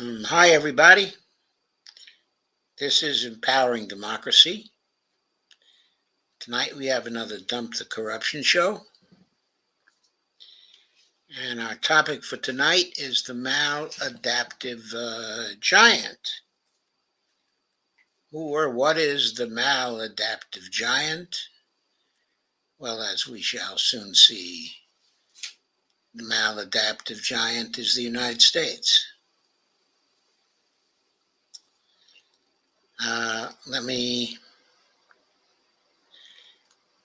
Hi, everybody. This is Empowering Democracy. Tonight we have another Dump the Corruption show. And our topic for tonight is the maladaptive giant. Who or what is the maladaptive giant? Well, as we shall soon see, the maladaptive giant is the United States. Let me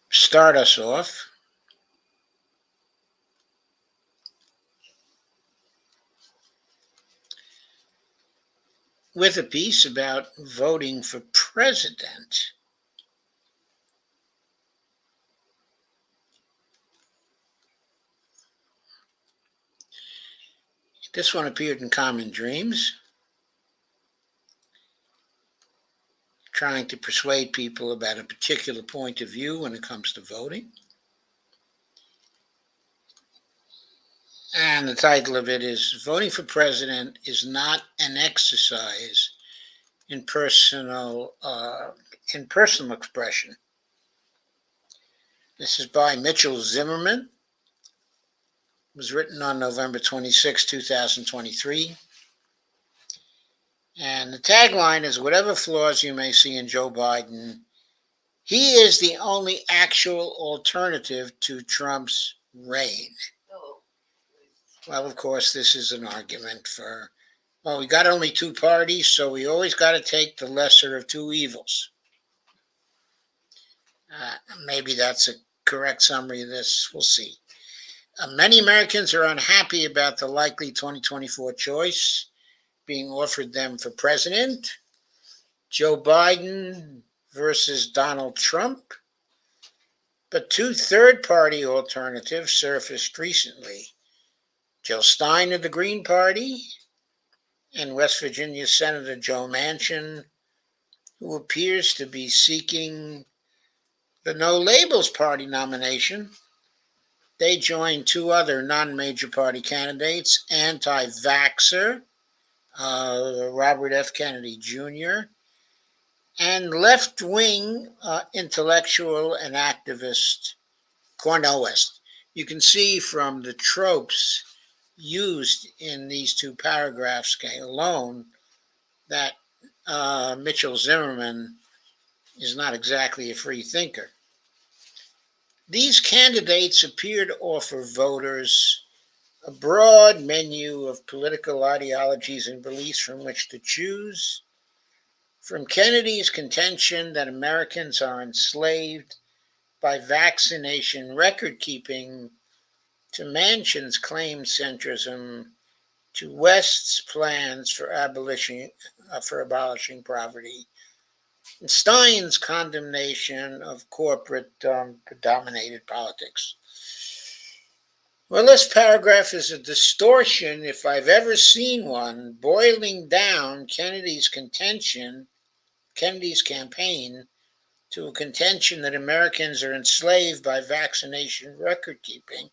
start us off with a piece about voting for president. This one appeared in Common Dreams, trying to persuade people about a particular point of view when it comes to voting. And the title of it is Voting for President is Not an Exercise in Personal Expression. This is by Mitchell Zimmerman. It was written on November 26, 2023. And the tagline is, whatever flaws you may see in Joe Biden, he is the only actual alternative to Trump's reign. Well, of course, this is an argument for, well, we got only two parties, so we always got to take the lesser of two evils. Maybe that's a correct summary of this. We'll see. Many Americans are unhappy about the likely 2024 choice being offered them for president. Joe Biden versus Donald Trump. But two third-party alternatives surfaced recently. Jill Stein of the Green Party and West Virginia Senator Joe Manchin, who appears to be seeking the No Labels Party nomination. They joined two other non-major party candidates, anti-vaxxer Robert F. Kennedy Jr., and left-wing intellectual and activist Cornel West. You can see from the tropes used in these two paragraphs alone that Mitchell Zimmerman is not exactly a free thinker. These candidates appear to offer voters a broad menu of political ideologies and beliefs from which to choose. From Kennedy's contention that Americans are enslaved by vaccination record keeping to Manchin's claimed centrism, to West's plans for abolishing poverty, and Stein's condemnation of corporate-dominated politics. Well, this paragraph is a distortion, if I've ever seen one, boiling down Kennedy's campaign, to a contention that Americans are enslaved by vaccination record keeping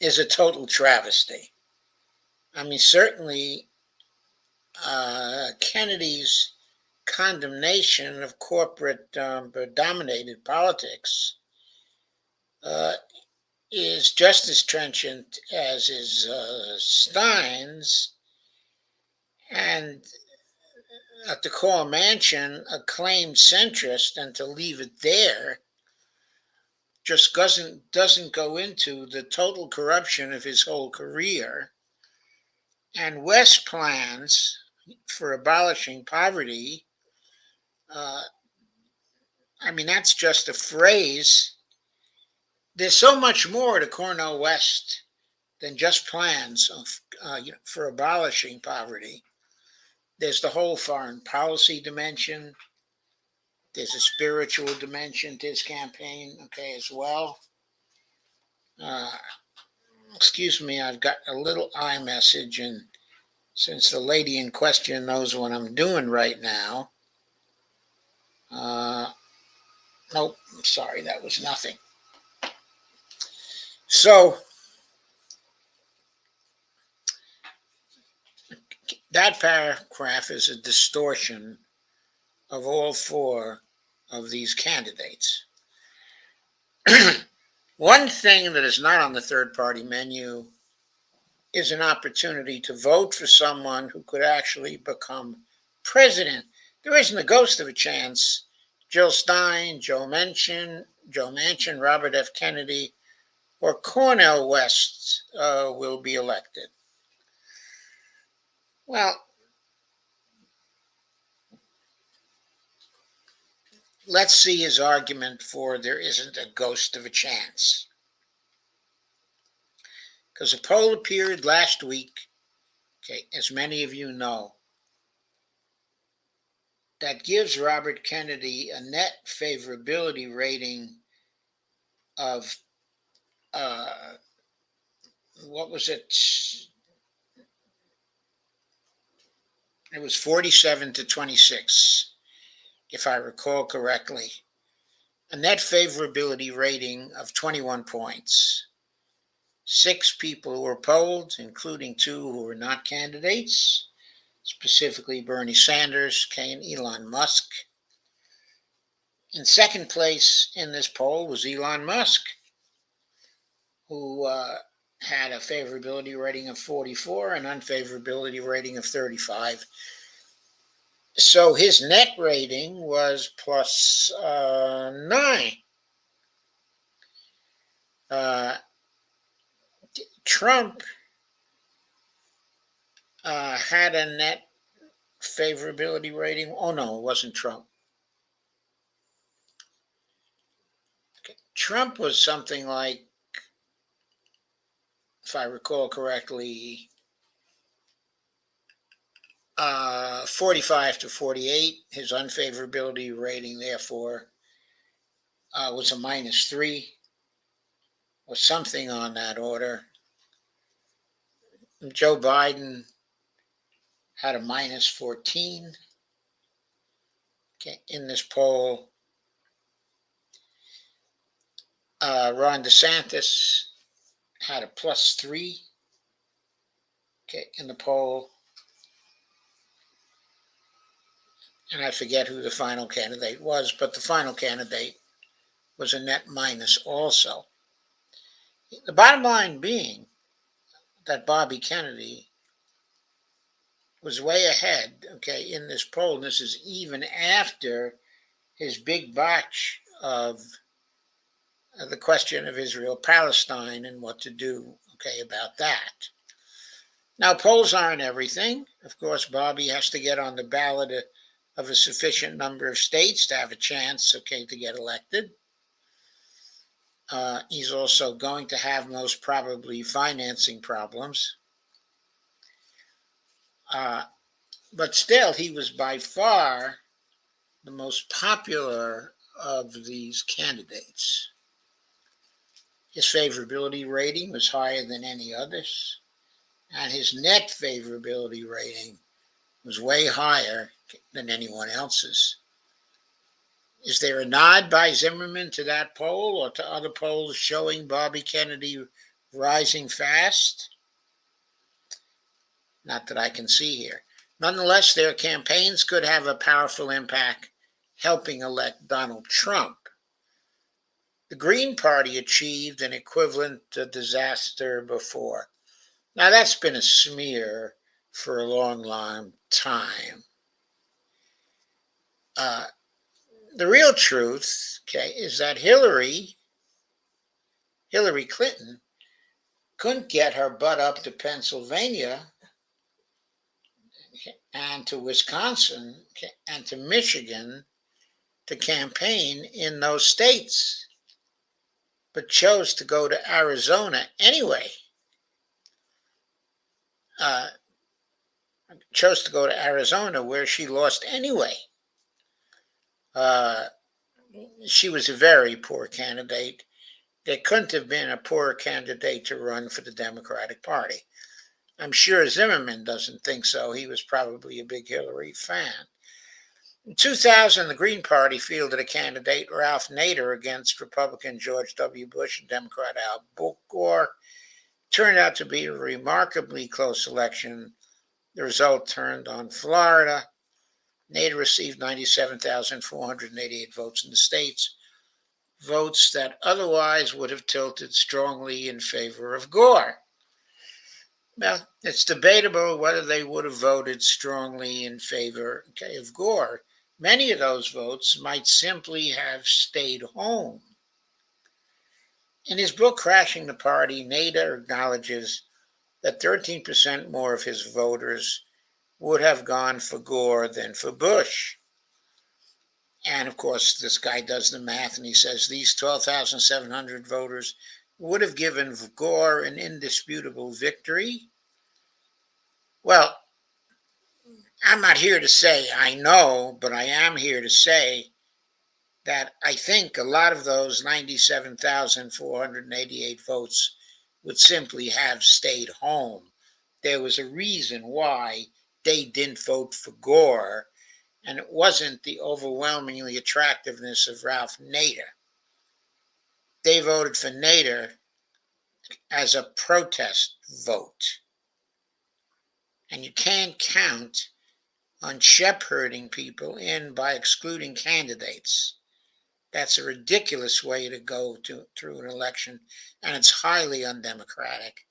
is a total travesty. I mean, certainly Kennedy's condemnation of corporate-dominated politics is just as trenchant as is Stein's, and to call Manchin a claimed centrist and to leave it there just doesn't go into the total corruption of his whole career. And West's plans for abolishing poverty, that's just a phrase. There's so much more to Cornel West than just plans for abolishing poverty. There's the whole foreign policy dimension. There's a spiritual dimension to his campaign, as well. Excuse me, I've got a little iMessage, and since the lady in question knows what I'm doing right now, nope, I'm sorry, that was nothing. So, That paragraph is a distortion of all four of these candidates. One thing that is not on the third party menu is an opportunity to vote for someone who could actually become president. There isn't a ghost of a chance Jill Stein, Joe Manchin, Robert F. Kennedy, or Cornel West will be elected. Well, let's see his argument for there isn't a ghost of a chance. Because a poll appeared last week, okay, as many of you know, that gives Robert Kennedy a net favorability rating of, what was it? It was 47 to 26, if I recall correctly. A net favorability rating of 21 points. 6 people who were polled, including 2 who were not candidates, specifically Bernie Sanders, and Elon Musk. In second place in this poll was Elon Musk, who had a favorability rating of 44 and unfavorability rating of 35. So his net rating was plus 9. Trump had a net favorability rating. Oh, no, it wasn't Trump. Okay. Trump was something like, if I recall correctly, 45 to 48. His unfavorability rating, therefore, was a -3 or something on that order. Joe Biden had a -14. Okay, in this poll. Ron DeSantis had a +3, okay, in the poll. And I forget who the final candidate was, but the final candidate was a net minus also. The bottom line being that Bobby Kennedy was way ahead, okay, in this poll. And this is even after his big botch of the question of Israel-Palestine and what to do, okay, about that. Now, polls aren't everything. Of course, Bobby has to get on the ballot of a sufficient number of states to have a chance, okay, to get elected. He's also going to have most probably financing problems. But still, he was by far the most popular of these candidates. His favorability rating was higher than any others, and his net favorability rating was way higher than anyone else's. Is there a nod by Zimmerman to that poll or to other polls showing Bobby Kennedy rising fast? Not that I can see here. Nonetheless, their campaigns could have a powerful impact helping elect Donald Trump. The Green Party achieved an equivalent disaster before. Now, that's been a smear for a long, long time. The real truth, okay, is that Hillary Clinton couldn't get her butt up to Pennsylvania and to Wisconsin and to Michigan to campaign in those states, but chose to go to Arizona anyway. Chose to go to Arizona where she lost anyway. She was a very poor candidate. There couldn't have been a poorer candidate to run for the Democratic Party. I'm sure Zimmerman doesn't think so. He was probably a big Hillary fan. In 2000, the Green Party fielded a candidate, Ralph Nader, against Republican George W. Bush and Democrat Al Gore. It turned out to be a remarkably close election, The result turned on Florida. Nader received 97,488 votes in the states, votes that otherwise would have tilted strongly in favor of Gore. Well, it's debatable whether they would have voted strongly in favor of Gore. Many of those votes might simply have stayed home. In his book, Crashing the Party, Nader acknowledges that 13% more of his voters would have gone for Gore than for Bush. And of course, this guy does the math and he says these 12,700 voters would have given Gore an indisputable victory. Well, I'm not here to say I know, but I am here to say that I think a lot of those 97,488 votes would simply have stayed home. There was a reason why they didn't vote for Gore, and it wasn't the overwhelmingly attractiveness of Ralph Nader. They voted for Nader as a protest vote. And you can't count on shepherding people in by excluding candidates. That's a ridiculous way to go through an election, and it's highly undemocratic.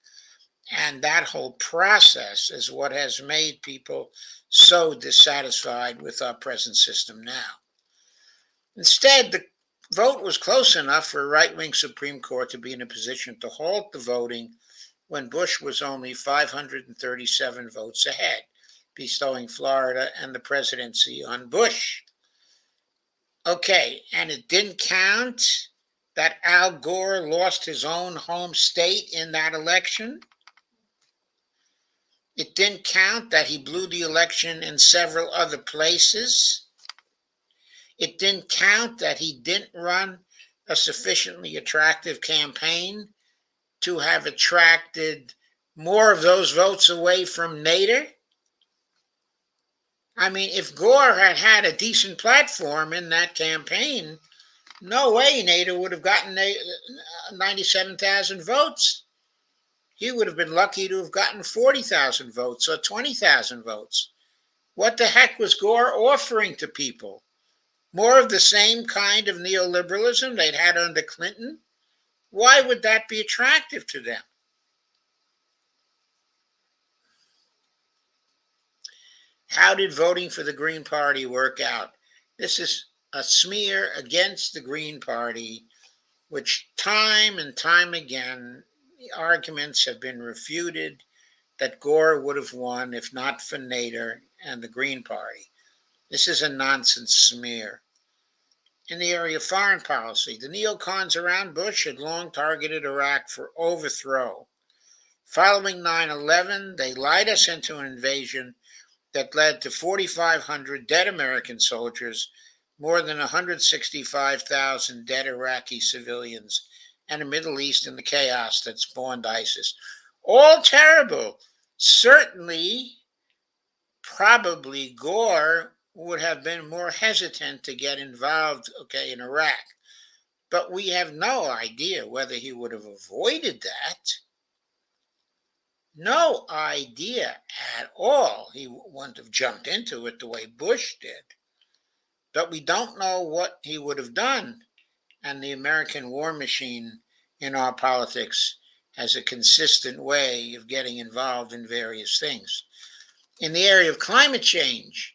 And that whole process is what has made people so dissatisfied with our present system now. Instead, the vote was close enough for a right-wing Supreme Court to be in a position to halt the voting when Bush was only 537 votes ahead, bestowing Florida and the presidency on Bush. Okay, and it didn't count that Al Gore lost his own home state in that election. It didn't count that he blew the election in several other places. It didn't count that he didn't run a sufficiently attractive campaign to have attracted more of those votes away from Nader. I mean, if Gore had had a decent platform in that campaign, no way Nader would have gotten 97,000 votes. He would have been lucky to have gotten 40,000 votes or 20,000 votes. What the heck was Gore offering to people? More of the same kind of neoliberalism they'd had under Clinton? Why would that be attractive to them? How did voting for the Green Party work out? This is a smear against the Green Party, which time and time again, the arguments have been refuted that Gore would have won if not for Nader and the Green Party. This is a nonsense smear. In the area of foreign policy, the neocons around Bush had long targeted Iraq for overthrow. Following 9/11, they lied us into an invasion that led to 4,500 dead American soldiers, more than 165,000 dead Iraqi civilians, and a Middle East in the chaos that spawned ISIS. All terrible. Certainly, probably Gore would have been more hesitant to get involved, in Iraq. But we have no idea whether he would have avoided that. No idea at all. He wouldn't have jumped into it the way Bush did. But we don't know what he would have done. And the American war machine in our politics has a consistent way of getting involved in various things. In the area of climate change,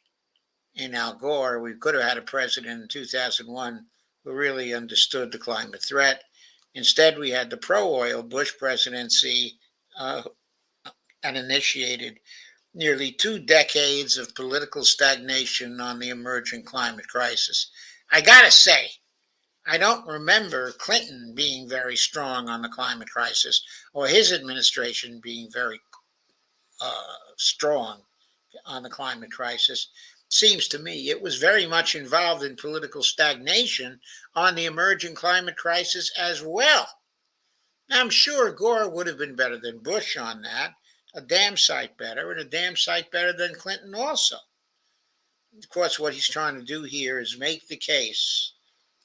in Al Gore, we could have had a president in 2001 who really understood the climate threat. Instead, we had the pro-oil Bush presidency and initiated nearly 2 decades of political stagnation on the emerging climate crisis. I gotta say, I don't remember Clinton being very strong on the climate crisis or his administration being very strong on the climate crisis. Seems to me it was very much involved in political stagnation on the emerging climate crisis as well. Now, I'm sure Gore would have been better than Bush on that, a damn sight better, and a damn sight better than Clinton also. Of course, what he's trying to do here is make the case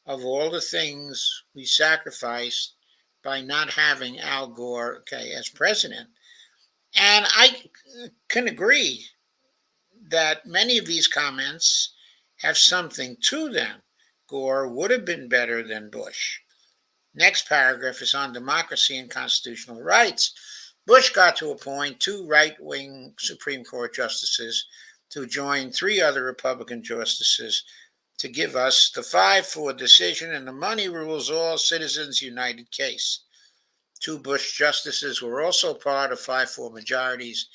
of all the things we sacrificed by not having Al Gore, as president. And I can agree that many of these comments have something to them. Gore would have been better than Bush. Next paragraph is on democracy and constitutional rights. Bush got to appoint 2 right-wing Supreme Court justices to join 3 other Republican justices to give us the 5-4 decision and the money rules all citizens united case. 2 Bush justices were also part of 5-4 majorities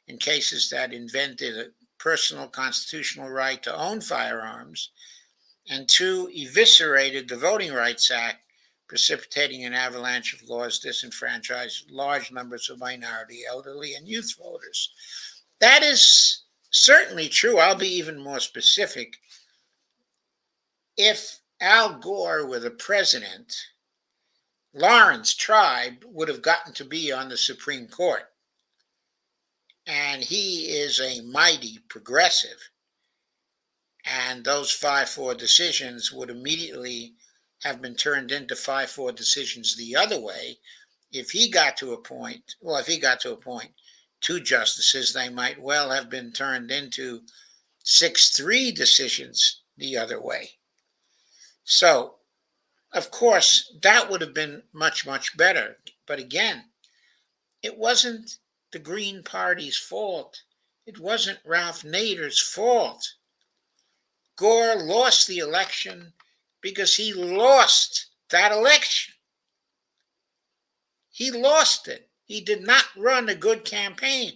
in cases that invented a personal constitutional right to own firearms, and 2 eviscerated the Voting Rights Act, precipitating an avalanche of laws disenfranchised large numbers of minority, elderly, and youth voters. That is certainly true. I'll be even more specific. If Al Gore were the president, Lawrence Tribe would have gotten to be on the Supreme Court. And he is a mighty progressive. And those 5-4 decisions would immediately have been turned into 5-4 decisions the other way. If he got to appoint 2 justices, they might well have been turned into 6-3 decisions the other way. So, of course, that would have been much, much better. But again, it wasn't the Green Party's fault. It wasn't Ralph Nader's fault. Gore lost the election because he lost that election. He lost it. He did not run a good campaign.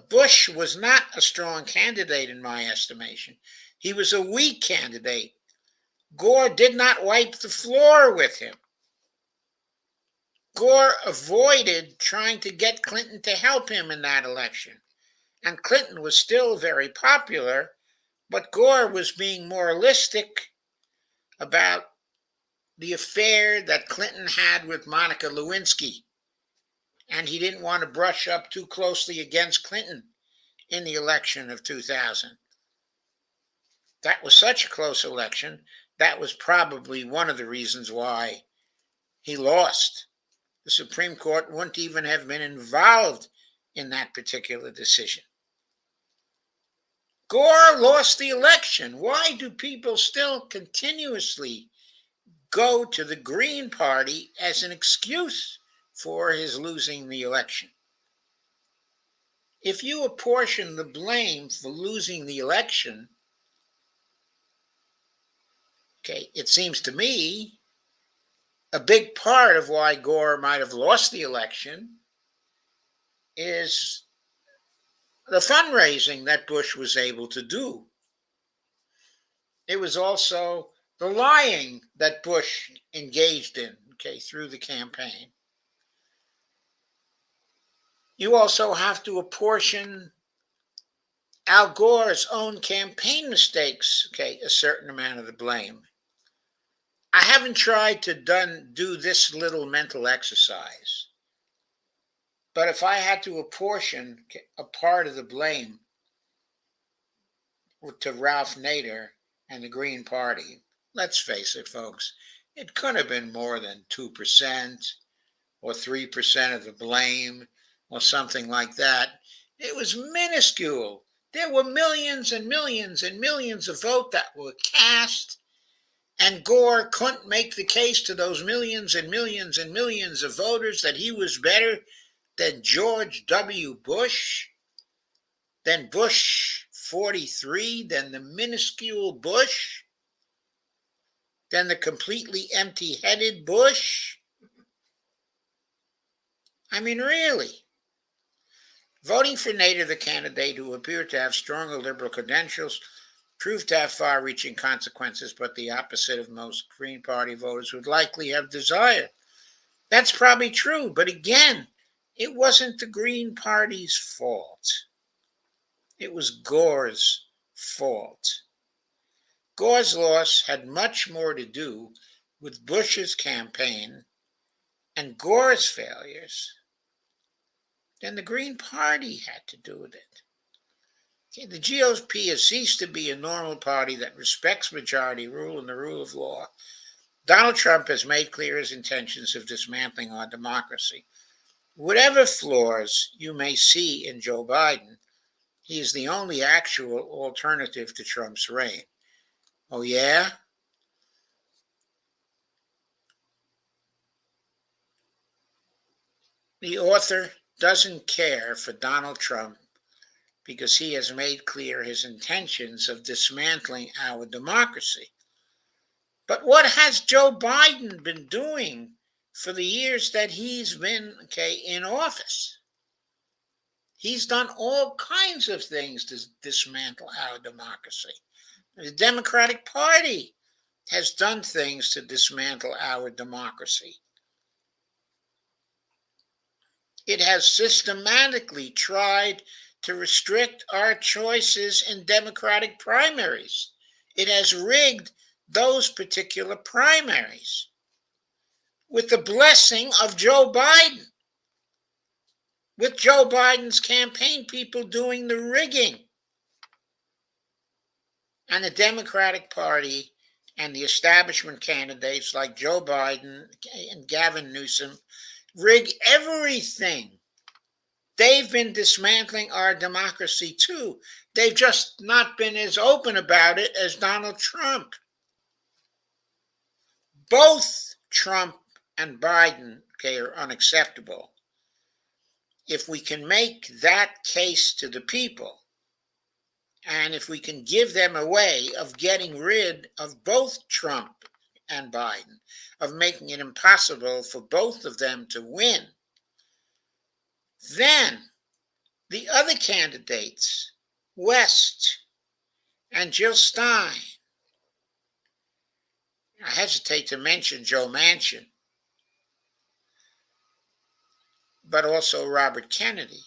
Bush was not a strong candidate in my estimation. He was a weak candidate. Gore did not wipe the floor with him. Gore avoided trying to get Clinton to help him in that election. And Clinton was still very popular, but Gore was being moralistic about the affair that Clinton had with Monica Lewinsky. And he didn't want to brush up too closely against Clinton in the election of 2000. That was such a close election. That was probably one of the reasons why he lost. The Supreme Court wouldn't even have been involved in that particular decision. Gore lost the election. Why do people still continuously go to the Green Party as an excuse for his losing the election? If you apportion the blame for losing the election, it seems to me a big part of why Gore might have lost the election is the fundraising that Bush was able to do. It was also the lying that Bush engaged in, through the campaign. You also have to apportion Al Gore's own campaign mistakes, a certain amount of the blame. I haven't tried to do this little mental exercise, but if I had to apportion a part of the blame to Ralph Nader and the Green Party, let's face it, folks, it couldn't have been more than 2% or 3% of the blame or something like that. It was minuscule. There were millions and millions and millions of votes that were cast, and Gore couldn't make the case to those millions and millions and millions of voters that he was better than George W. Bush, than Bush 43, than the minuscule Bush, than the completely empty-headed Bush. I mean, really. Voting for Nader, the candidate who appeared to have stronger liberal credentials, proved to have far-reaching consequences, but the opposite of most Green Party voters would likely have desired. That's probably true, but again, it wasn't the Green Party's fault. It was Gore's fault. Gore's loss had much more to do with Bush's campaign and Gore's failures than the Green Party had to do with it. The GOP has ceased to be a normal party that respects majority rule and the rule of law. Donald Trump has made clear his intentions of dismantling our democracy. Whatever flaws you may see in Joe Biden, He is the only actual alternative to Trump's reign. Oh, yeah? The author doesn't care for Donald Trump because he has made clear his intentions of dismantling our democracy. But what has Joe Biden been doing for the years that he's been in office? He's done all kinds of things to dismantle our democracy. The Democratic Party has done things to dismantle our democracy. It has systematically tried to restrict our choices in Democratic primaries. It has rigged those particular primaries with the blessing of Joe Biden, with Joe Biden's campaign people doing the rigging. And the Democratic Party and the establishment candidates like Joe Biden and Gavin Newsom rig everything. They've been dismantling our democracy too. They've just not been as open about it as Donald Trump. Both Trump and Biden are unacceptable. If we can make that case to the people, and if we can give them a way of getting rid of both Trump and Biden, of making it impossible for both of them to win, then the other candidates, West and Jill Stein, I hesitate to mention Joe Manchin, but also Robert Kennedy,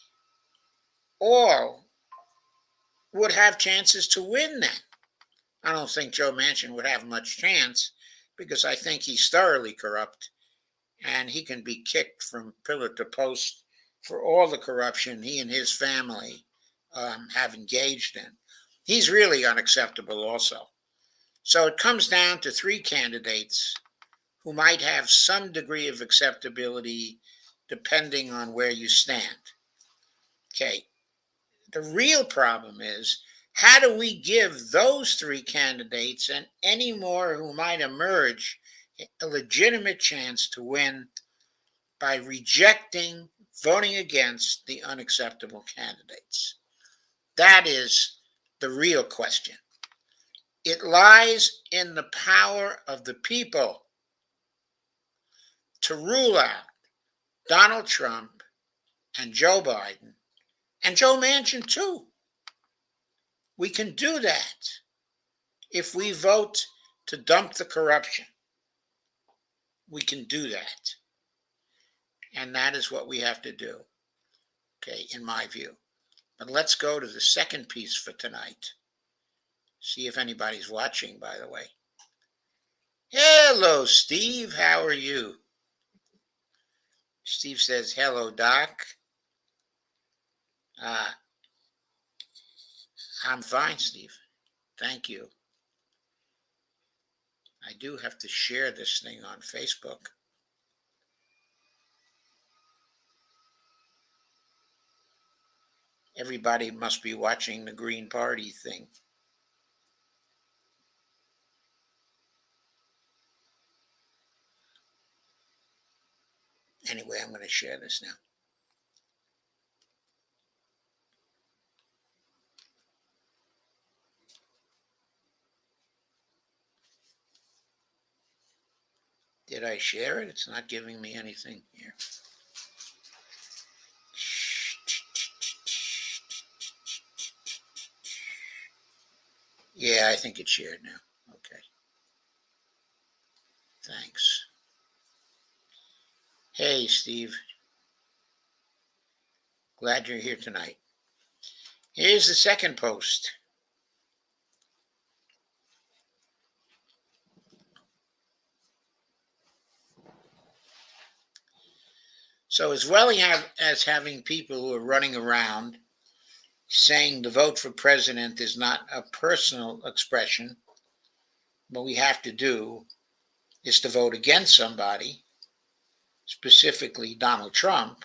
all would have chances to win then. I don't think Joe Manchin would have much chance because I think he's thoroughly corrupt and he can be kicked from pillar to post for all the corruption he and his family have engaged in. He's really unacceptable also. So it comes down to three candidates who might have some degree of acceptability depending on where you stand. Okay, the real problem is, how do we give those three candidates and any more who might emerge a legitimate chance to win by rejecting, voting against the unacceptable candidates? That is the real question. It lies in the power of the people to rule out Donald Trump and Joe Biden and Joe Manchin too. We can do that if we vote to dump the corruption. We can do that. And that is what we have to do, in my view. But let's go to the second piece for tonight. See if anybody's watching, by the way. Hello, Steve. How are you? Steve says, hello, Doc. I'm fine, Steve. Thank you. I do have to share this thing on Facebook. Everybody must be watching the Green Party thing. Anyway, I'm going to share this now. Did I share it? It's not giving me anything here. Yeah, I think it's shared now. Okay. Thanks. Hey, Steve. Glad you're here tonight. Here's the second post. So as well as having people who are running around saying the vote for president is not a personal expression, what we have to do is to vote against somebody, specifically Donald Trump,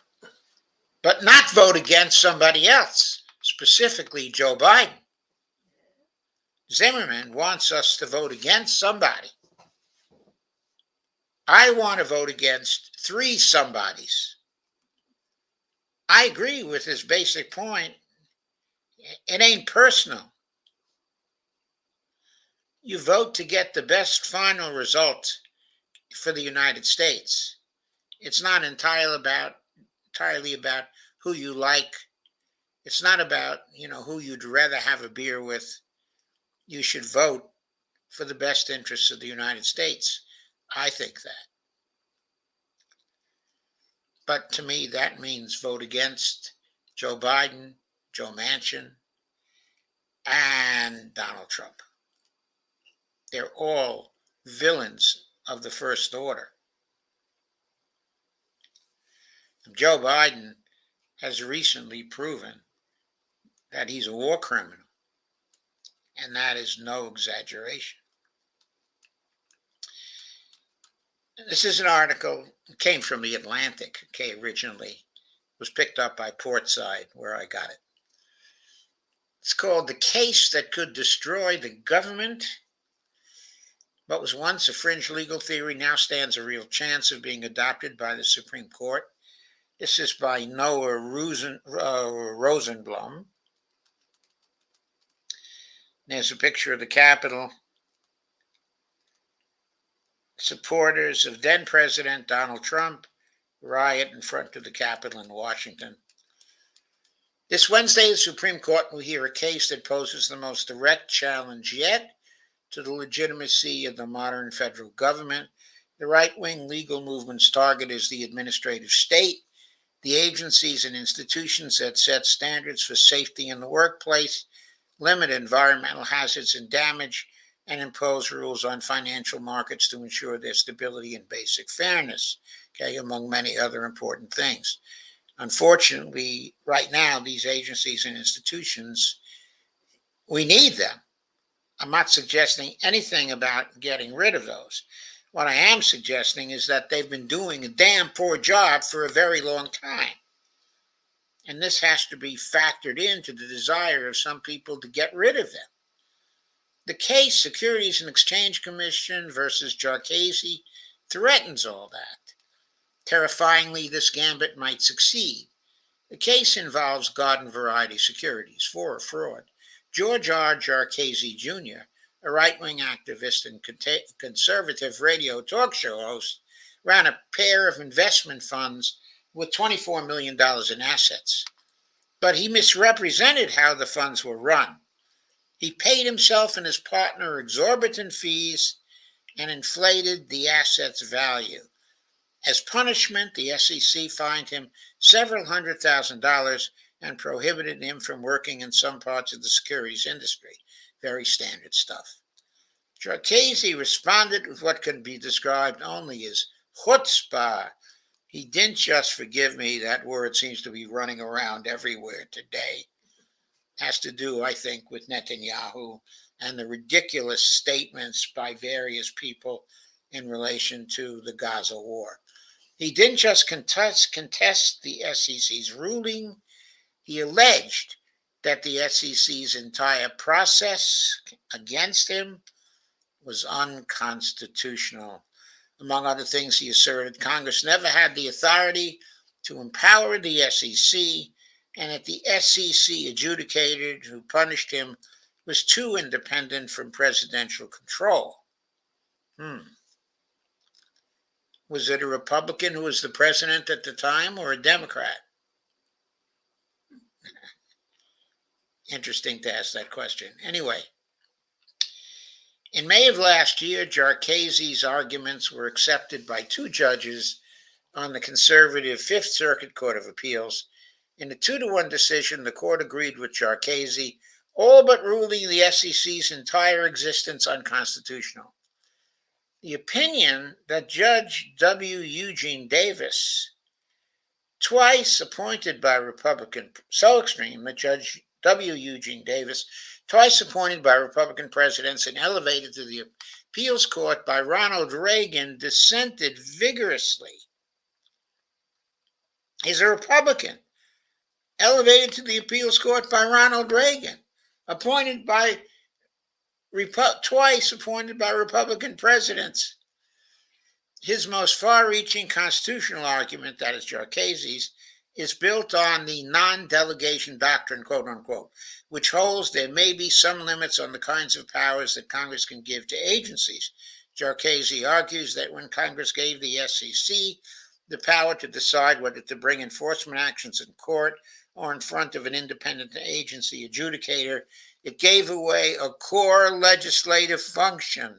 but not vote against somebody else. specifically Joe Biden. Zimmerman wants us to vote against somebody. I want to vote against three somebodies. I agree with his basic point. It ain't personal. You vote to get the best final result for the United States. It's not entirely about who you like. It's not about, who you'd rather have a beer with. You should vote for the best interests of the United States. I think that. But to me, that means vote against Joe Biden, Joe Manchin, and Donald Trump. They're all villains of the first order. Joe Biden has recently proven that he's a war criminal, and that is no exaggeration. This is an article, it came from The Atlantic, originally. It was picked up by Portside, where I got it. It's called "The Case That Could Destroy the Government. What was once a fringe legal theory now stands a real chance of being adopted by the Supreme Court." This is by Noah Rosenblum. There's a picture of the Capitol. Supporters of then President Donald Trump riot in front of the Capitol in Washington. This Wednesday, the Supreme Court will hear a case that poses the most direct challenge yet to the legitimacy of the modern federal government. The right-wing legal movement's target is the administrative state, the agencies and institutions that set standards for safety in the workplace, limit environmental hazards and damage, and impose rules on financial markets to ensure their stability and basic fairness, among many other important things. Unfortunately, right now, these agencies and institutions, we need them. I'm not suggesting anything about getting rid of those. What I am suggesting is that they've been doing a damn poor job for a very long time. And this has to be factored into the desire of some people to get rid of them. The case, Securities and Exchange Commission versus Jarchese, threatens all that. Terrifyingly, this gambit might succeed. The case involves garden variety securities for fraud. George R. Jarchese Jr., a right-wing activist and conservative radio talk show host, ran a pair of investment funds with $24 million in assets. But he misrepresented how the funds were run. He paid himself and his partner exorbitant fees and inflated the assets' value. As punishment, the SEC fined him several $100,000 and prohibited him from working in some parts of the securities industry. Very standard stuff. Jarchese responded with what can be described only as chutzpah. He didn't just forgive me. That word seems to be running around everywhere today. Has to do, I think, with Netanyahu and the ridiculous statements by various people in relation to the Gaza war. He didn't just contest the SEC's ruling. He alleged that the SEC's entire process against him was unconstitutional. Among other things, he asserted Congress never had the authority to empower the SEC, and that the SEC adjudicator who punished him was too independent from presidential control. Was it a Republican who was the president at the time, or a Democrat? Interesting to ask that question. Anyway, in May of last year, Jarchese's arguments were accepted by two judges on the conservative Fifth Circuit Court of Appeals. In a 2-1 decision, the court agreed with Jarchese, all but ruling the SEC's entire existence unconstitutional. The opinion that Judge W. Eugene Davis, twice appointed by Republican, so extreme that Judge W. Eugene Davis, twice appointed by Republican presidents and elevated to the appeals court by Ronald Reagan, dissented vigorously. He's a Republican, elevated to the appeals court by Ronald Reagan, appointed by twice appointed by Republican presidents. His most far-reaching constitutional argument, that is Jarchesi's, is built on the non-delegation doctrine, quote unquote, which holds there may be some limits on the kinds of powers that Congress can give to agencies. Jarchesi argues that when Congress gave the SEC the power to decide whether to bring enforcement actions in court or in front of an independent agency adjudicator, it gave away a core legislative function.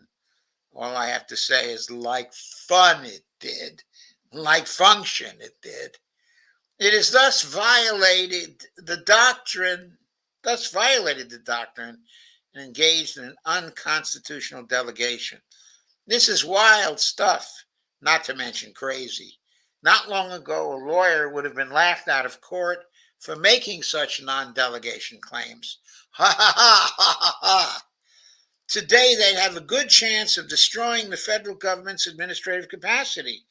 All I have to say is like fun it did, like function it did. It has thus violated the doctrine and engaged in an unconstitutional delegation. This is wild stuff, not to mention crazy. Not long ago, a lawyer would have been laughed out of court for making such non-delegation claims. Ha ha ha ha ha ha. Today, they'd have a good chance of destroying the federal government's administrative capacity,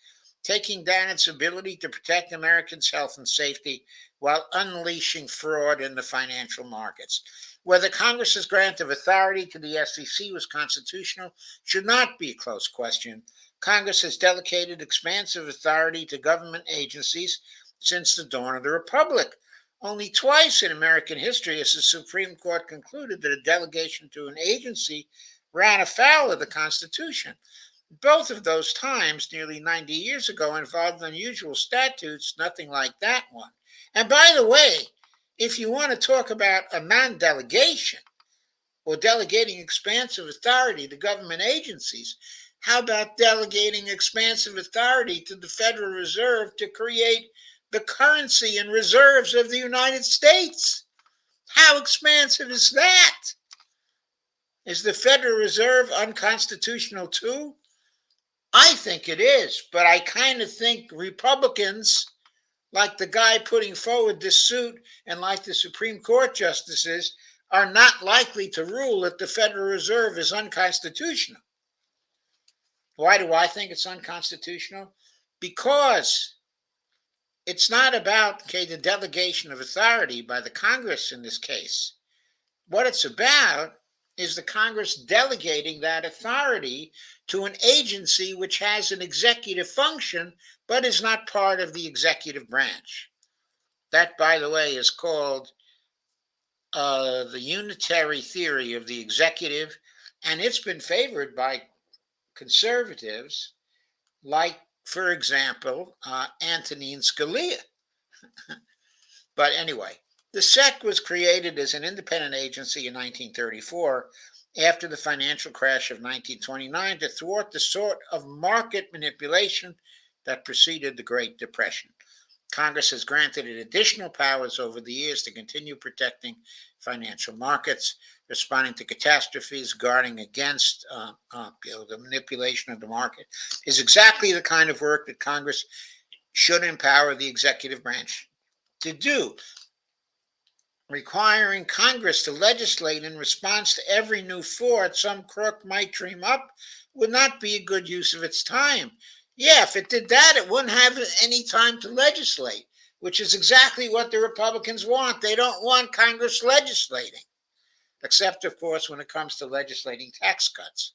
taking down its ability to protect Americans' health and safety while unleashing fraud in the financial markets. Whether Congress's grant of authority to the SEC was constitutional should not be a close question. Congress has delegated expansive authority to government agencies since the dawn of the Republic. Only twice in American history has the Supreme Court concluded that a delegation to an agency ran afoul of the Constitution. Both of those times, nearly 90 years ago, involved unusual statutes, nothing like that one. And by the way, if you want to talk about a non-delegation or delegating expansive authority to government agencies, how about delegating expansive authority to the Federal Reserve to create the currency and reserves of the United States? How expansive is that? Is the Federal Reserve unconstitutional too? I think it is, but I kind of think Republicans, like the guy putting forward this suit and like the Supreme Court justices, are not likely to rule that the Federal Reserve is unconstitutional. Why do I think it's unconstitutional? Because it's not about, the delegation of authority by the Congress in this case. What it's about is the Congress delegating that authority to an agency which has an executive function but is not part of the executive branch. That, by the way, is called the unitary theory of the executive, and it's been favored by conservatives like, for example, Antonin Scalia. But anyway, the SEC was created as an independent agency in 1934 after the financial crash of 1929 to thwart the sort of market manipulation that preceded the Great Depression. Congress has granted it additional powers over the years to continue protecting financial markets, responding to catastrophes, guarding against the manipulation of the market, is exactly the kind of work that Congress should empower the executive branch to do. Requiring Congress to legislate in response to every new fort some crook might dream up would not be a good use of its time. Yeah, if it did that, it wouldn't have any time to legislate, which is exactly what the Republicans want. They don't want Congress legislating, except, of course, when it comes to legislating tax cuts.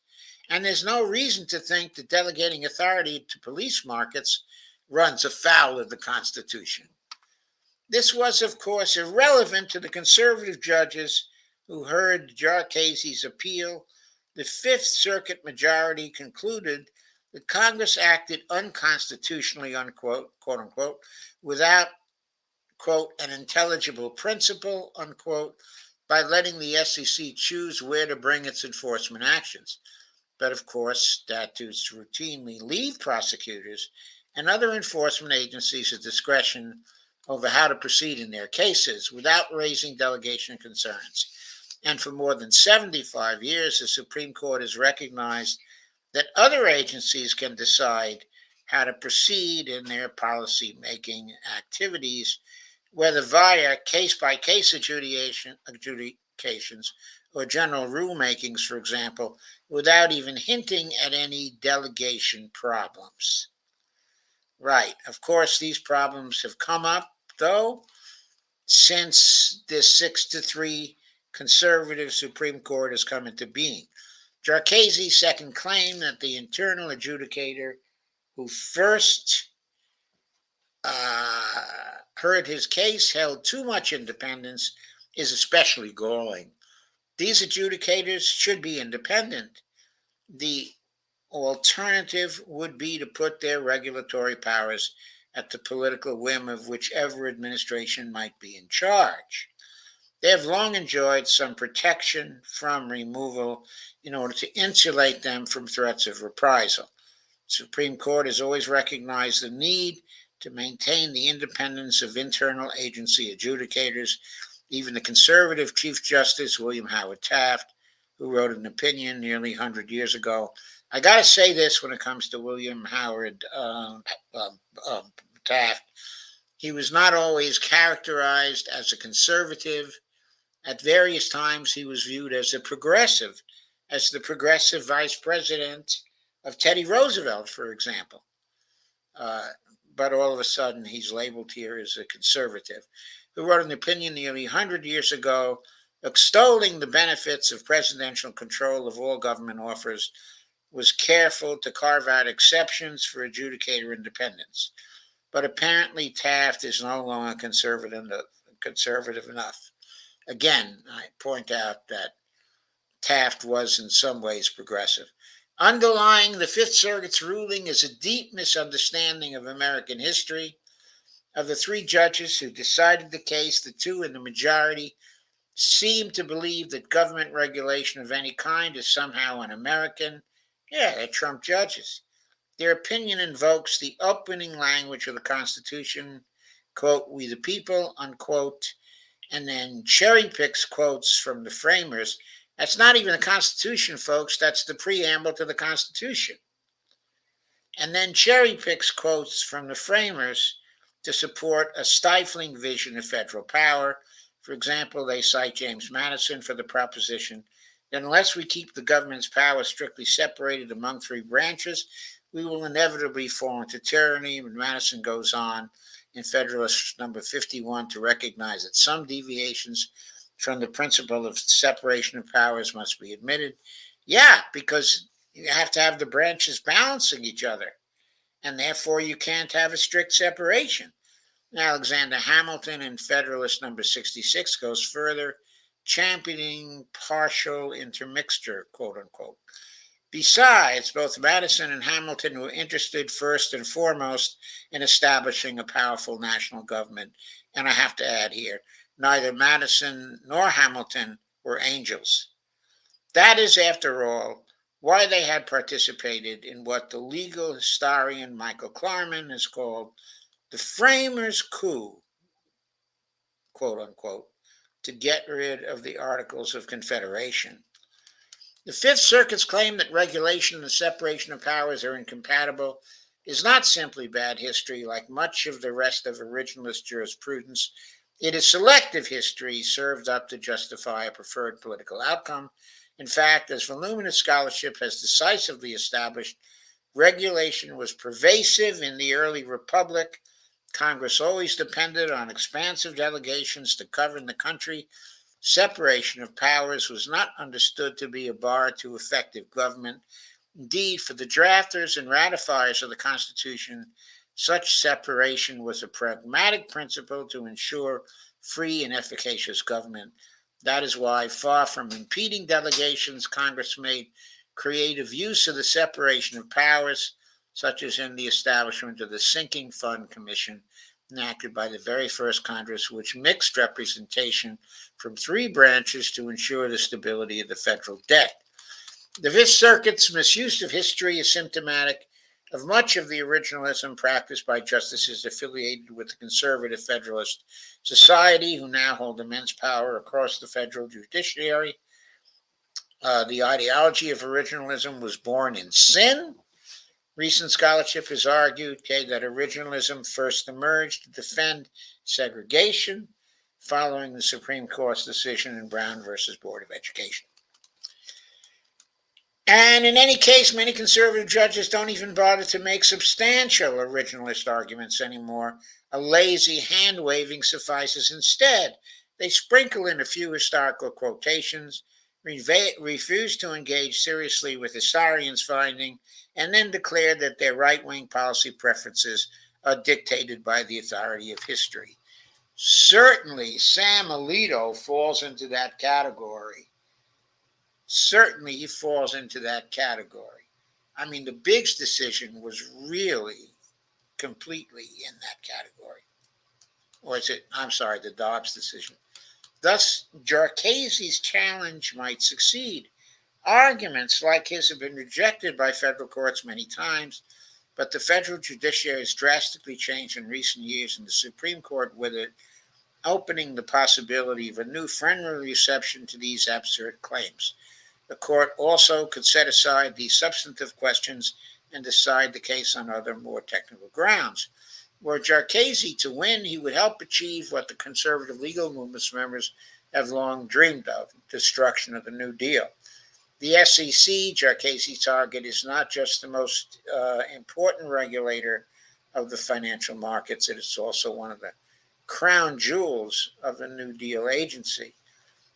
And there's no reason to think that delegating authority to police markets runs afoul of the Constitution. This was, of course, irrelevant to the conservative judges who heard Jarchesi's appeal. The Fifth Circuit majority concluded that Congress acted unconstitutionally, unquote, quote unquote, without, quote, an intelligible principle, unquote, by letting the SEC choose where to bring its enforcement actions. But of course, statutes routinely leave prosecutors and other enforcement agencies a discretion over how to proceed in their cases without raising delegation concerns. And for more than 75 years, the Supreme Court has recognized that other agencies can decide how to proceed in their policy-making activities, whether via case-by-case adjudications or general rulemakings, for example, without even hinting at any delegation problems. Right. Of course, these problems have come up, though, since this 6-3 conservative Supreme Court has come into being. Jarchesi's second claim that the internal adjudicator who first heard his case held too much independence is especially galling. These adjudicators should be independent. The alternative would be to put their regulatory powers at the political whim of whichever administration might be in charge. They have long enjoyed some protection from removal in order to insulate them from threats of reprisal. The Supreme Court has always recognized the need to maintain the independence of internal agency adjudicators. Even the conservative Chief Justice William Howard Taft, who wrote an opinion nearly 100 years ago. I got to say this when it comes to William Howard Taft. He was not always characterized as a conservative. At various times, he was viewed as a progressive, as the progressive vice president of Teddy Roosevelt, for example. But all of a sudden, he's labeled here as a conservative, who wrote an opinion nearly 100 years ago extolling the benefits of presidential control of all government offers, was careful to carve out exceptions for adjudicator independence. But apparently Taft is no longer conservative enough. Again, I point out that Taft was in some ways progressive. Underlying the Fifth Circuit's ruling is a deep misunderstanding of American history. Of the three judges who decided the case, the two in the majority seem to believe that government regulation of any kind is somehow un-American. Yeah, they're Trump judges. Their opinion invokes the opening language of the Constitution, quote, "we the people," unquote, and then cherry picks quotes from the framers. That's not even the Constitution, folks. That's the preamble to the Constitution. And then cherry picks quotes from the framers to support a stifling vision of federal power. For example, they cite James Madison for the proposition that unless we keep the government's power strictly separated among three branches, we will inevitably fall into tyranny. And Madison goes on in Federalist number 51 to recognize that some deviations from the principle of separation of powers must be admitted. Yeah, because you have to have the branches balancing each other, and therefore you can't have a strict separation. Alexander Hamilton in Federalist number 66 goes further, championing partial intermixture, quote unquote. Besides, both Madison and Hamilton were interested first and foremost in establishing a powerful national government. And I have to add here, neither Madison nor Hamilton were angels. That is, after all, why they had participated in what the legal historian Michael Klarman has called the framers' coup, quote unquote, to get rid of the Articles of Confederation. The Fifth Circuit's claim that regulation and the separation of powers are incompatible is not simply bad history like much of the rest of originalist jurisprudence. It is selective history served up to justify a preferred political outcome. In fact, as voluminous scholarship has decisively established, regulation was pervasive in the early republic. Congress always depended on expansive delegations to govern the country. Separation of powers was not understood to be a bar to effective government. Indeed, for the drafters and ratifiers of the Constitution, such separation was a pragmatic principle to ensure free and efficacious government. That is why, far from impeding delegations, Congress made creative use of the separation of powers, such as in the establishment of the Sinking Fund Commission, enacted by the very first Congress, which mixed representation from three branches to ensure the stability of the federal debt. The Fifth Circuit's misuse of history is symptomatic of much of the originalism practiced by justices affiliated with the conservative Federalist Society, who now hold immense power across the federal judiciary. The ideology of originalism was born in sin. Recent scholarship has argued that originalism first emerged to defend segregation following the Supreme Court's decision in Brown versus Board of Education. And in any case, many conservative judges don't even bother to make substantial originalist arguments anymore A lazy hand-waving suffices instead. They sprinkle in a few historical quotations, refuse to engage seriously with historians' finding, and then declare that their right-wing policy preferences are dictated by the authority of history. Certainly, Sam Alito falls into that category. Certainly, he falls into that category. I mean, the Biggs decision was really completely in that category. Or is it, I'm sorry, the Dobbs decision. Thus, Jarchesi's challenge might succeed. Arguments like his have been rejected by federal courts many times, but the federal judiciary has drastically changed in recent years, and the Supreme Court with it, opening the possibility of a new friendly reception to these absurd claims. The court also could set aside these substantive questions and decide the case on other more technical grounds. Were Jarchesi to win, he would help achieve what the conservative legal movement's members have long dreamed of, destruction of the New Deal. The SEC, Jarchesi's target, is not just the most important regulator of the financial markets, it is also one of the crown jewels of the New Deal agency.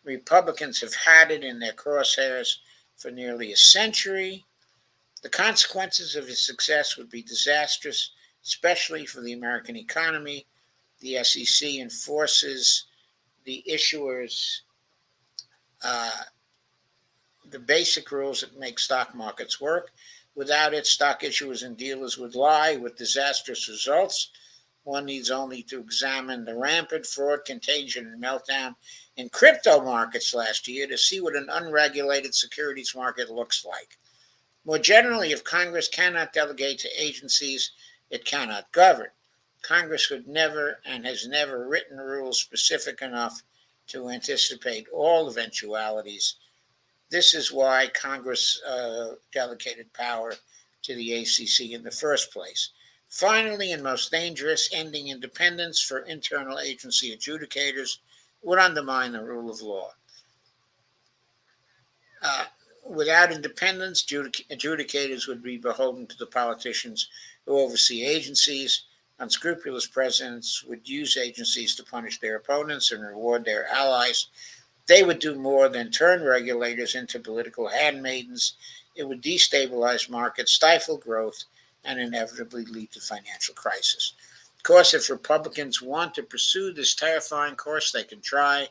Republicans have had it in their crosshairs for nearly a century. The consequences of his success would be disastrous, especially for the American economy. The SEC enforces the issuers the basic rules that make stock markets work. Without it, stock issuers and dealers would lie with disastrous results. One needs only to examine the rampant fraud, contagion, and meltdown in crypto markets last year to see what an unregulated securities market looks like. More generally, if Congress cannot delegate to agencies, it cannot govern. Congress could never and has never written rules specific enough to anticipate all eventualities. This is why Congress delegated power to the ACC in the first place. Finally, and most dangerous, ending independence for internal agency adjudicators would undermine the rule of law. Without independence, adjudicators would be beholden to the politicians who oversee agencies. Unscrupulous presidents would use agencies to punish their opponents and reward their allies. They would do more than turn regulators into political handmaidens. It would destabilize markets, stifle growth, and inevitably lead to financial crisis. Of course, if Republicans want to pursue this terrifying course, they can try.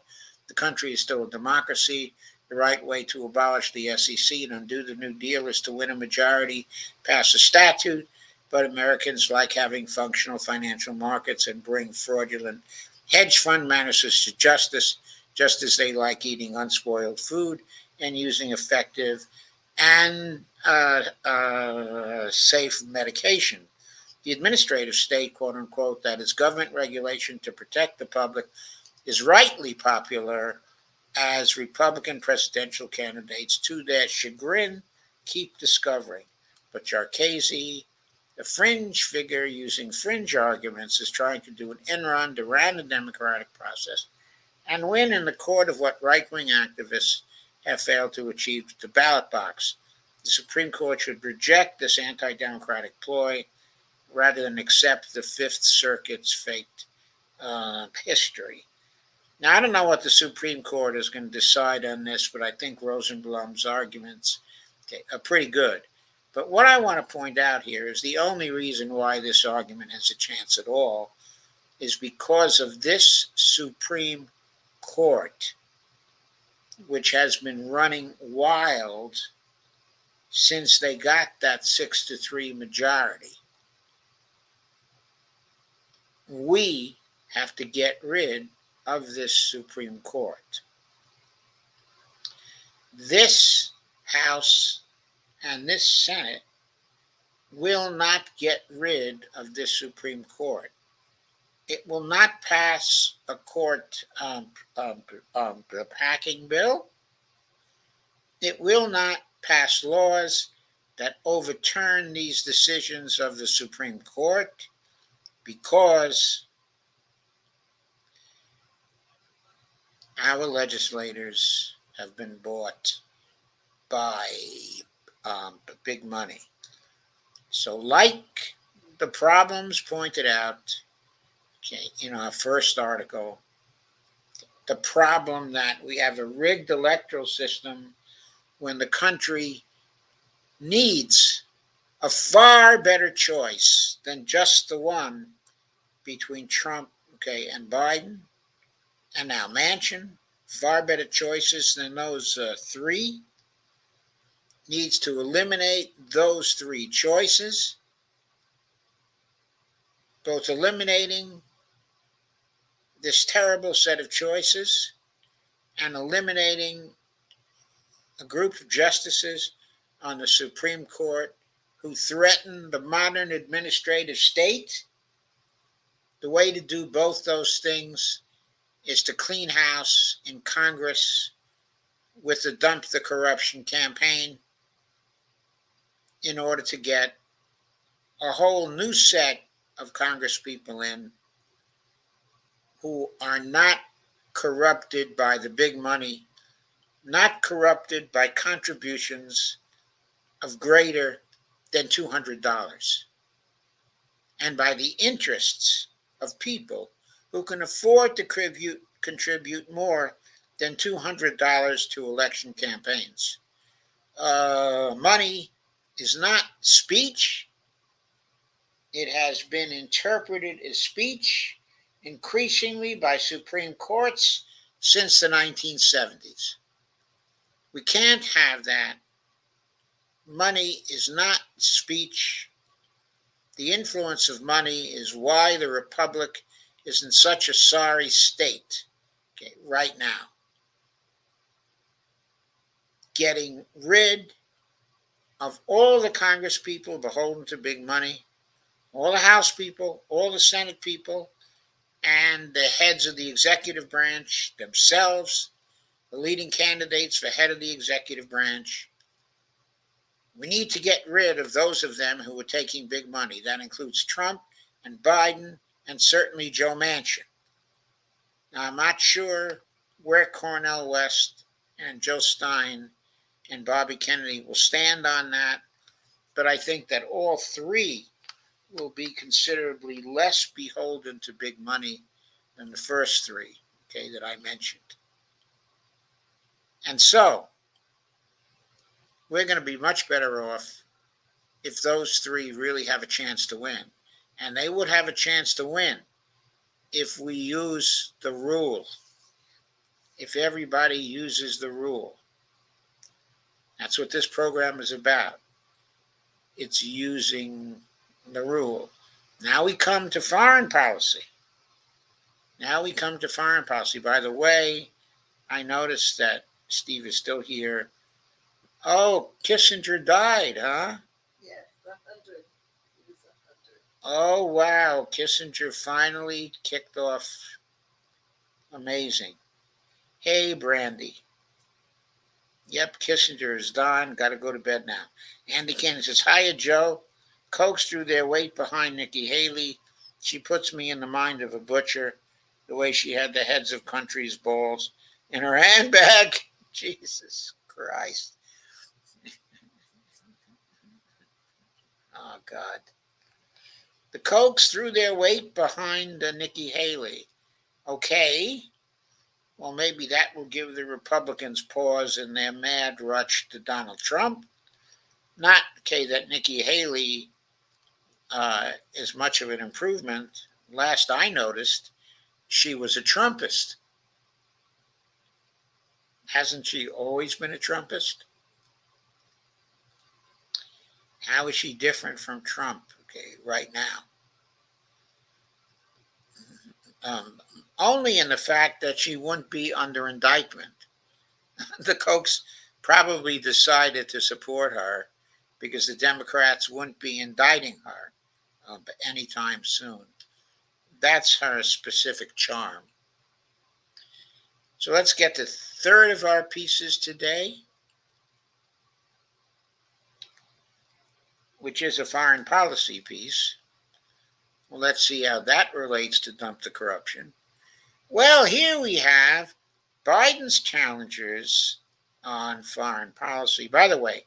The country is still a democracy. The right way to abolish the SEC and undo the New Deal is to win a majority, pass a statute, but Americans like having functional financial markets and bring fraudulent hedge fund managers to justice, just as they like eating unspoiled food and using effective and safe medication. The administrative state, quote unquote, that is government regulation to protect the public, is rightly popular as Republican presidential candidates, to their chagrin, keep discovering. But Jarchesi, the fringe figure using fringe arguments, is trying to do an end run around the democratic process and win in the court of what right-wing activists have failed to achieve with the ballot box. The Supreme Court should reject this anti-democratic ploy rather than accept the Fifth Circuit's faked history. Now, I don't know what the Supreme Court is going to decide on this, but I think Rosenblum's arguments are pretty good. But what I want to point out here is the only reason why this argument has a chance at all is because of this Supreme Court, which has been running wild since they got that 6-3 majority. We have to get rid of this Supreme Court. This House and this Senate will not get rid of this Supreme Court. It will not pass a court packing bill. It will not pass laws that overturn these decisions of the Supreme Court because our legislators have been bought by big money. So, like the problems pointed out Okay, in our first article, the problem that we have a rigged electoral system when the country needs a far better choice than just the one between Trump, and Biden, and now Manchin. Far better choices than those three. Needs to eliminate those three choices, both eliminating this terrible set of choices and eliminating a group of justices on the Supreme Court who threaten the modern administrative state. The way to do both those things is to clean house in Congress with the Dump the Corruption campaign in order to get a whole new set of Congresspeople in who are not corrupted by the big money, not corrupted by contributions of greater than $200, and by the interests of people who can afford to contribute more than $200 to election campaigns. Money is not speech. It has been interpreted as speech increasingly by Supreme Courts since the 1970s. We can't have that. Money is not speech. The influence of money is why the Republic is in such a sorry state, right now. Getting rid of all the Congress people beholden to big money, all the House people, all the Senate people, and the heads of the executive branch themselves, the leading candidates for head of the executive branch. We need to get rid of those of them who are taking big money. That includes Trump and Biden and certainly Joe Manchin. Now, I'm not sure where Cornel West and Joe Stein and Bobby Kennedy will stand on that, but I think that all three will be considerably less beholden to big money than the first three, that I mentioned. And so, we're going to be much better off if those three really have a chance to win. And they would have a chance to win if we use the rule, if everybody uses the rule. That's what this program is about. It's using the rule. Now we come to foreign policy. By the way, I noticed that Steve is still here. Oh, Kissinger died, huh? Yes, 100. He was 100. Oh, wow. Kissinger finally kicked off. Amazing. Hey, Brandy. Yep, Kissinger is done. Got to go to bed now. Andy Cannon says, hiya, Joe. Cokes threw their weight behind Nikki Haley. She puts me in the mind of a butcher, the way she had the heads of countries' balls in her handbag. Jesus Christ. Oh, God. The Cokes threw their weight behind Nikki Haley. Okay. Well, maybe that will give the Republicans pause in their mad rush to Donald Trump. Not, that Nikki Haley is much of an improvement. Last I noticed, she was a Trumpist. Hasn't she always been a Trumpist? How is she different from Trump, right now? Only in the fact that she wouldn't be under indictment. The Cokes probably decided to support her because the Democrats wouldn't be indicting her anytime soon. That's her specific charm. So let's get to the third of our pieces today, which is a foreign policy piece. Well, let's see how that relates to Dump the Corruption. Well, here we have Biden's challengers on foreign policy. By the way,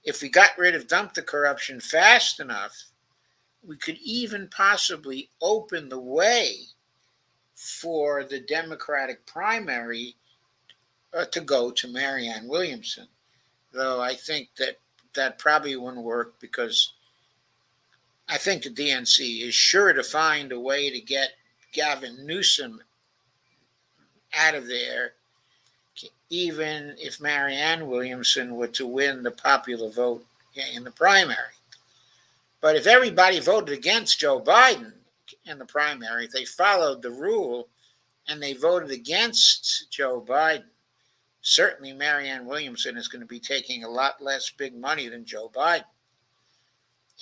if we got rid of Dump the Corruption fast enough, we could even possibly open the way for the Democratic primary to go to Marianne Williamson. Though I think that probably wouldn't work because I think the DNC is sure to find a way to get Gavin Newsom out of there, even if Marianne Williamson were to win the popular vote in the primary. But if everybody voted against Joe Biden in the primary, if they followed the rule and they voted against Joe Biden, certainly Marianne Williamson is going to be taking a lot less big money than Joe Biden.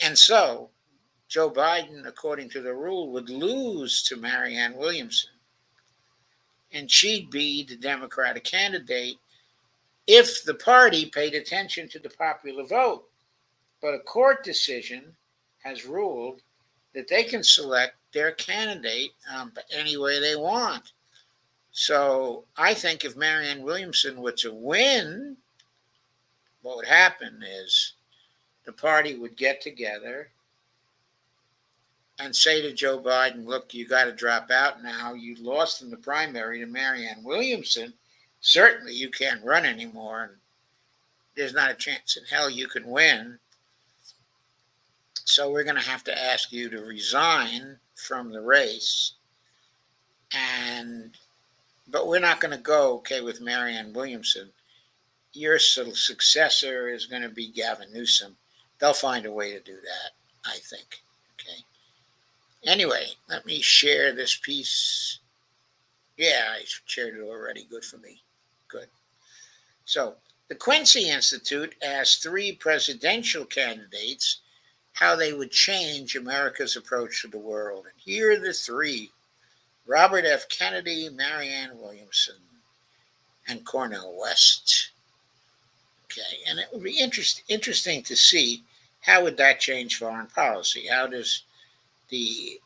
And so Joe Biden, according to the rule, would lose to Marianne Williamson. And she'd be the Democratic candidate if the party paid attention to the popular vote. But a court decision has ruled that they can select their candidate any way they want. So I think if Marianne Williamson were to win, what would happen is the party would get together and say to Joe Biden, look, you got to drop out now. You lost in the primary to Marianne Williamson. Certainly you can't run anymore. And there's not a chance in hell you can win. So we're going to have to ask you to resign from the race. But we're not going to go, with Marianne Williamson. Your successor is going to be Gavin Newsom. They'll find a way to do that, I think. Okay. Anyway, let me share this piece. Yeah, I shared it already. Good for me. Good. So, the Quincy Institute asked 3 presidential candidates how they would change America's approach to the world. And here are the 3: Robert F. Kennedy, Marianne Williamson, and Cornel West. Okay, and it would be interesting to see how would that change foreign policy. How does the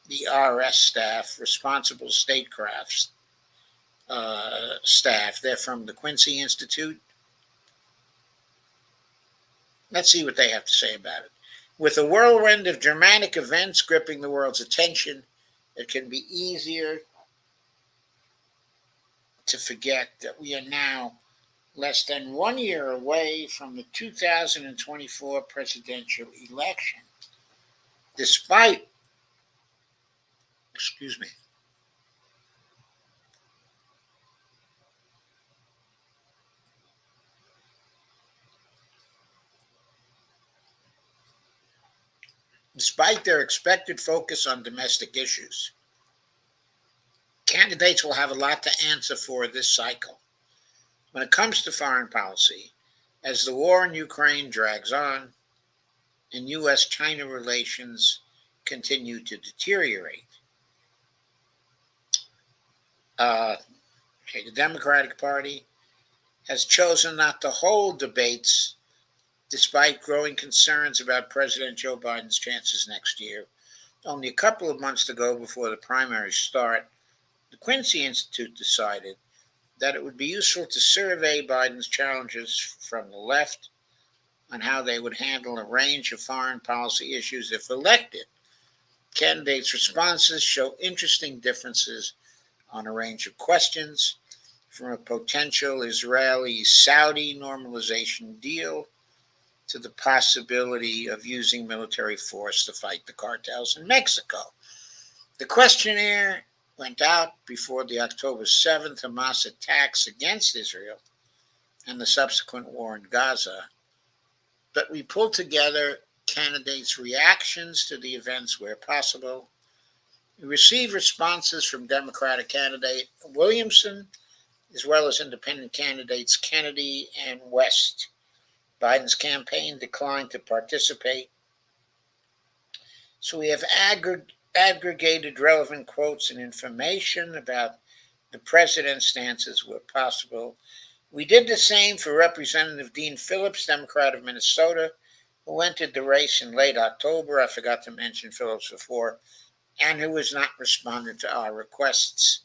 RS staff, responsible statecraft staff, they're from the Quincy Institute. Let's see what they have to say about it. With a whirlwind of dramatic events gripping the world's attention, it can be easier to forget that we are now less than 1 year away from the 2024 presidential election. Despite their expected focus on domestic issues, candidates will have a lot to answer for this cycle. When it comes to foreign policy, as the war in Ukraine drags on and U.S.-China relations continue to deteriorate, the Democratic Party has chosen not to hold debates despite growing concerns about President Joe Biden's chances next year. Only a couple of months to go before the primaries start, the Quincy Institute decided that it would be useful to survey Biden's challenges from the left on how they would handle a range of foreign policy issues if elected. Candidates' responses show interesting differences on a range of questions, from a potential Israeli-Saudi normalization deal to the possibility of using military force to fight the cartels in Mexico. The questionnaire went out before the October 7th Hamas attacks against Israel and the subsequent war in Gaza, but we pulled together candidates' reactions to the events where possible. We received responses from Democratic candidate Williamson, as well as independent candidates Kennedy and West. Biden's campaign declined to participate. So we have aggregated relevant quotes and information about the president's stances where possible. We did the same for Representative Dean Phillips, Democrat of Minnesota, who entered the race in late October. I forgot to mention Phillips before, and who has not responded to our requests.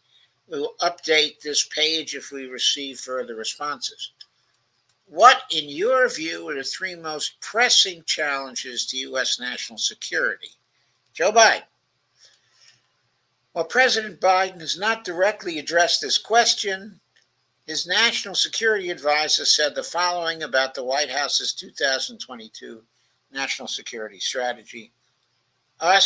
We will update this page if we receive further responses. What, in your view, are the three most pressing challenges to U.S. national security? Joe Biden. While President Biden has not directly addressed this question, his national security advisor said the following about the White House's 2022 national security strategy. Our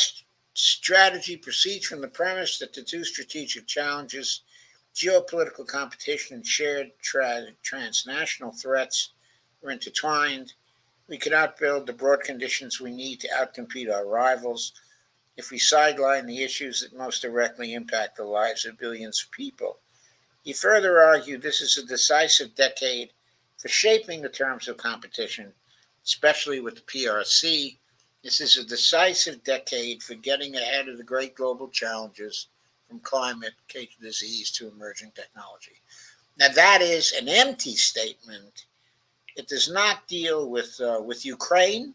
strategy proceeds from the premise that the two strategic challenges, geopolitical competition and shared transnational threats, are intertwined. We cannot build the broad conditions we need to outcompete our rivals if we sideline the issues that most directly impact the lives of billions of people. He further argued this is a decisive decade for shaping the terms of competition, especially with the PRC. This is a decisive decade for getting ahead of the great global challenges from climate, disease to emerging technology. Now, that is an empty statement. It does not deal with Ukraine.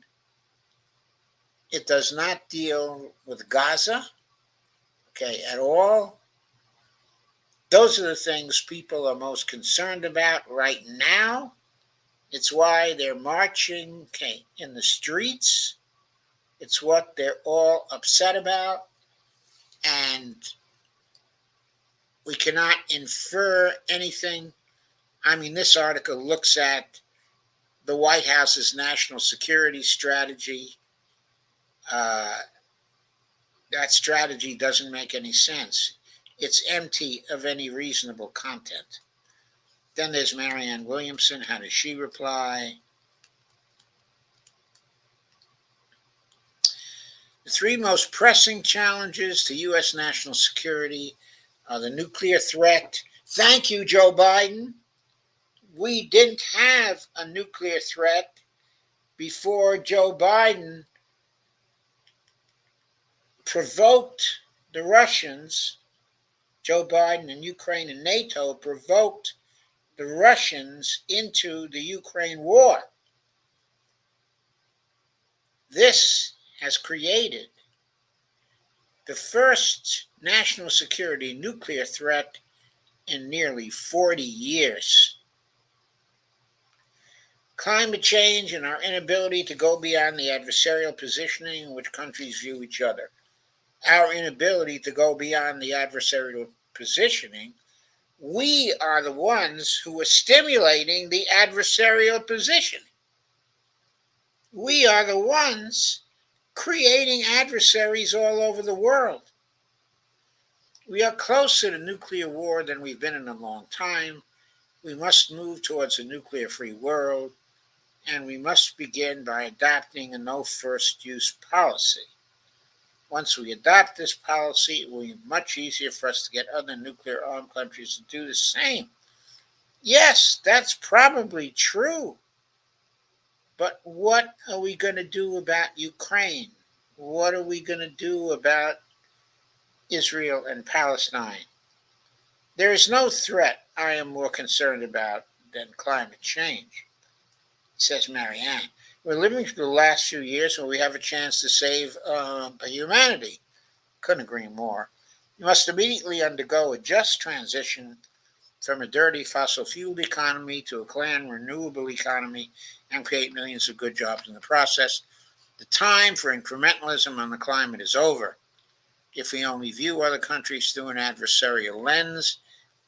It does not deal with Gaza, okay, at all. Those are the things people are most concerned about right now. It's why they're marching, okay, in the streets. It's what they're all upset about. And we cannot infer anything. I mean, this article looks at the White House's national security strategy. That strategy doesn't make any sense. It's empty of any reasonable content. Then there's Marianne Williamson. How does she reply? The three most pressing challenges to U.S. national security are the nuclear threat. Thank you, Joe Biden. We didn't have a nuclear threat before Joe Biden provoked the Russians. Joe Biden and Ukraine and NATO provoked the Russians into the Ukraine war. This has created the first national security nuclear threat in nearly 40 years. Climate change and our inability to go beyond the adversarial positioning in which countries view each other. Our inability to go beyond the adversarial positioning, we are the ones who are stimulating the adversarial positioning. We are the ones creating adversaries all over the world. We are closer to nuclear war than we've been in a long time. We must move towards a nuclear-free world, and we must begin by adopting a no first use policy. Once we adopt this policy, it will be much easier for us to get other nuclear-armed countries to do the same. Yes, that's probably true. But what are we going to do about Ukraine? What are we going to do about Israel and Palestine? There is no threat I am more concerned about than climate change, says Marianne. We're living through the last few years where we have a chance to save humanity. Couldn't agree more. We must immediately undergo a just transition from a dirty fossil fueled economy to a clean renewable economy and create millions of good jobs in the process. The time for incrementalism on the climate is over. If we only view other countries through an adversarial lens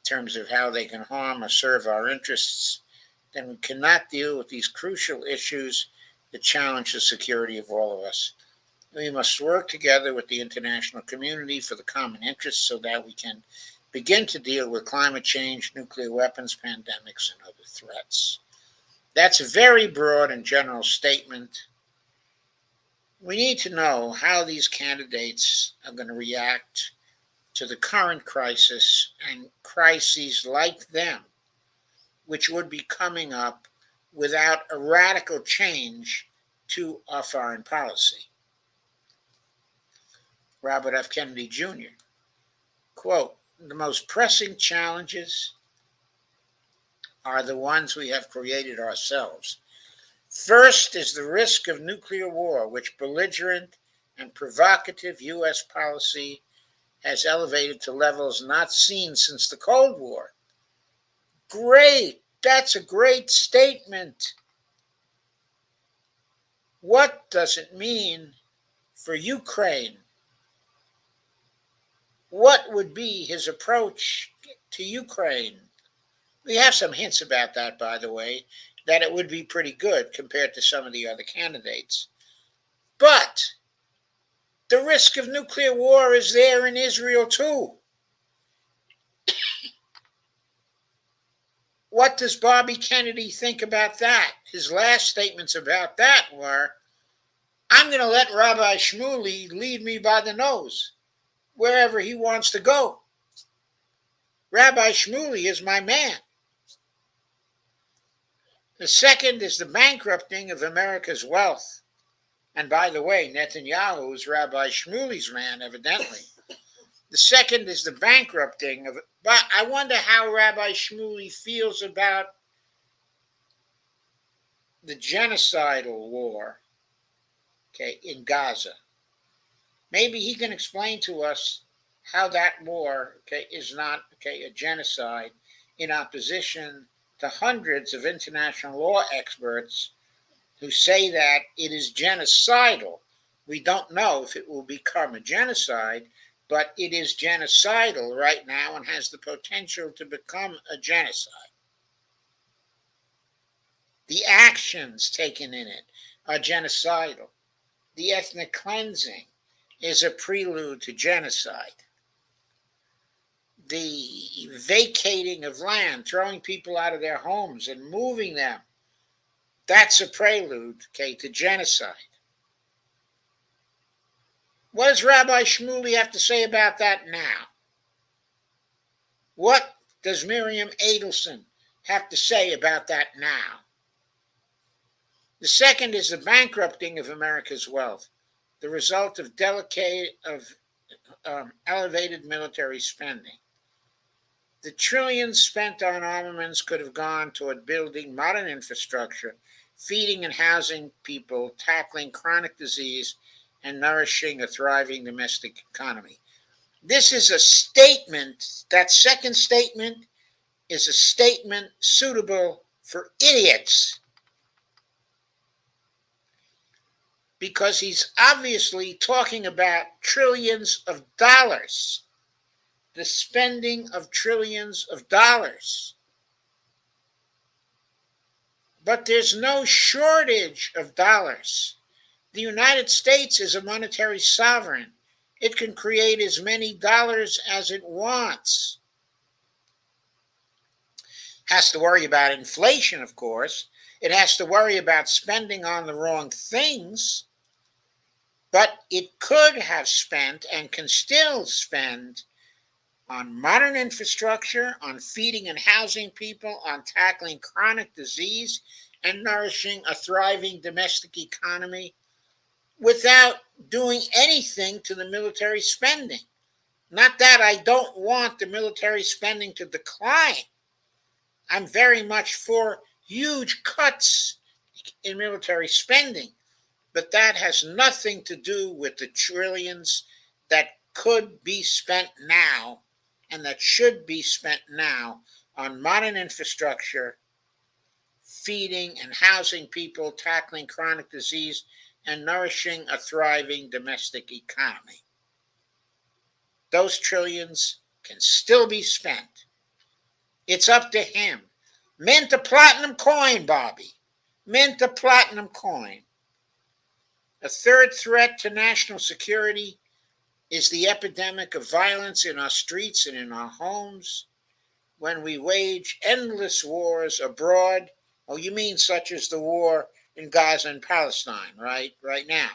in terms of how they can harm or serve our interests, then we cannot deal with these crucial issues that challenge the security of all of us. We must work together with the international community for the common interest so that we can begin to deal with climate change, nuclear weapons, pandemics, and other threats. That's a very broad and general statement. We need to know how these candidates are going to react to the current crisis and crises like them, which would be coming up without a radical change to our foreign policy. Robert F. Kennedy Jr. Quote, the most pressing challenges are the ones we have created ourselves. First is the risk of nuclear war, which belligerent and provocative U.S. policy has elevated to levels not seen since the Cold War. Great That's a great statement. What does it mean for Ukraine? What would be his approach to Ukraine? We have some hints about that, by the way, that it would be pretty good compared to some of the other candidates. But the risk of nuclear war is there in Israel too. What does Bobby Kennedy think about that? His last statements about that were, I'm going to let Rabbi Shmuley lead me by the nose wherever he wants to go. Rabbi Shmuley is my man. The second is the bankrupting of America's wealth. And by the way, Netanyahu is Rabbi Shmuley's man, evidently. The second is the bankrupting of, but I wonder how Rabbi Shmuley feels about the genocidal war, okay, in Gaza. Maybe he can explain to us how that war, okay, is not, okay, a genocide in opposition to hundreds of international law experts who say that it is genocidal. We don't know if it will become a genocide, but it is genocidal right now and has the potential to become a genocide. The actions taken in it are genocidal. The ethnic cleansing is a prelude to genocide. The vacating of land, throwing people out of their homes and moving them, that's a prelude, okay, to genocide. What does Rabbi Shmuley have to say about that now? What does Miriam Adelson have to say about that now? The second is the bankrupting of America's wealth, the result of elevated military spending. The trillions spent on armaments could have gone toward building modern infrastructure, feeding and housing people, tackling chronic disease, and nourishing a thriving domestic economy. This is a statement, that second statement is a statement suitable for idiots, because he's obviously talking about trillions of dollars, the spending of trillions of dollars. But there's no shortage of dollars. The United States is a monetary sovereign. It can create as many dollars as it wants. Has to worry about inflation, of course. It has to worry about spending on the wrong things. But it could have spent and can still spend on modern infrastructure, on feeding and housing people, on tackling chronic disease, and nourishing a thriving domestic economy without doing anything to the military spending. Not that I don't want the military spending to decline. I'm very much for huge cuts in military spending, but that has nothing to do with the trillions that could be spent now and that should be spent now on modern infrastructure, feeding and housing people, tackling chronic disease, and nourishing a thriving domestic economy. Those trillions can still be spent. It's up to him. Mint a platinum coin, Bobby. Mint a platinum coin. A third threat to national security is the epidemic of violence in our streets and in our homes when we wage endless wars abroad. Oh, you mean such as the war in Gaza and Palestine, right? Right now.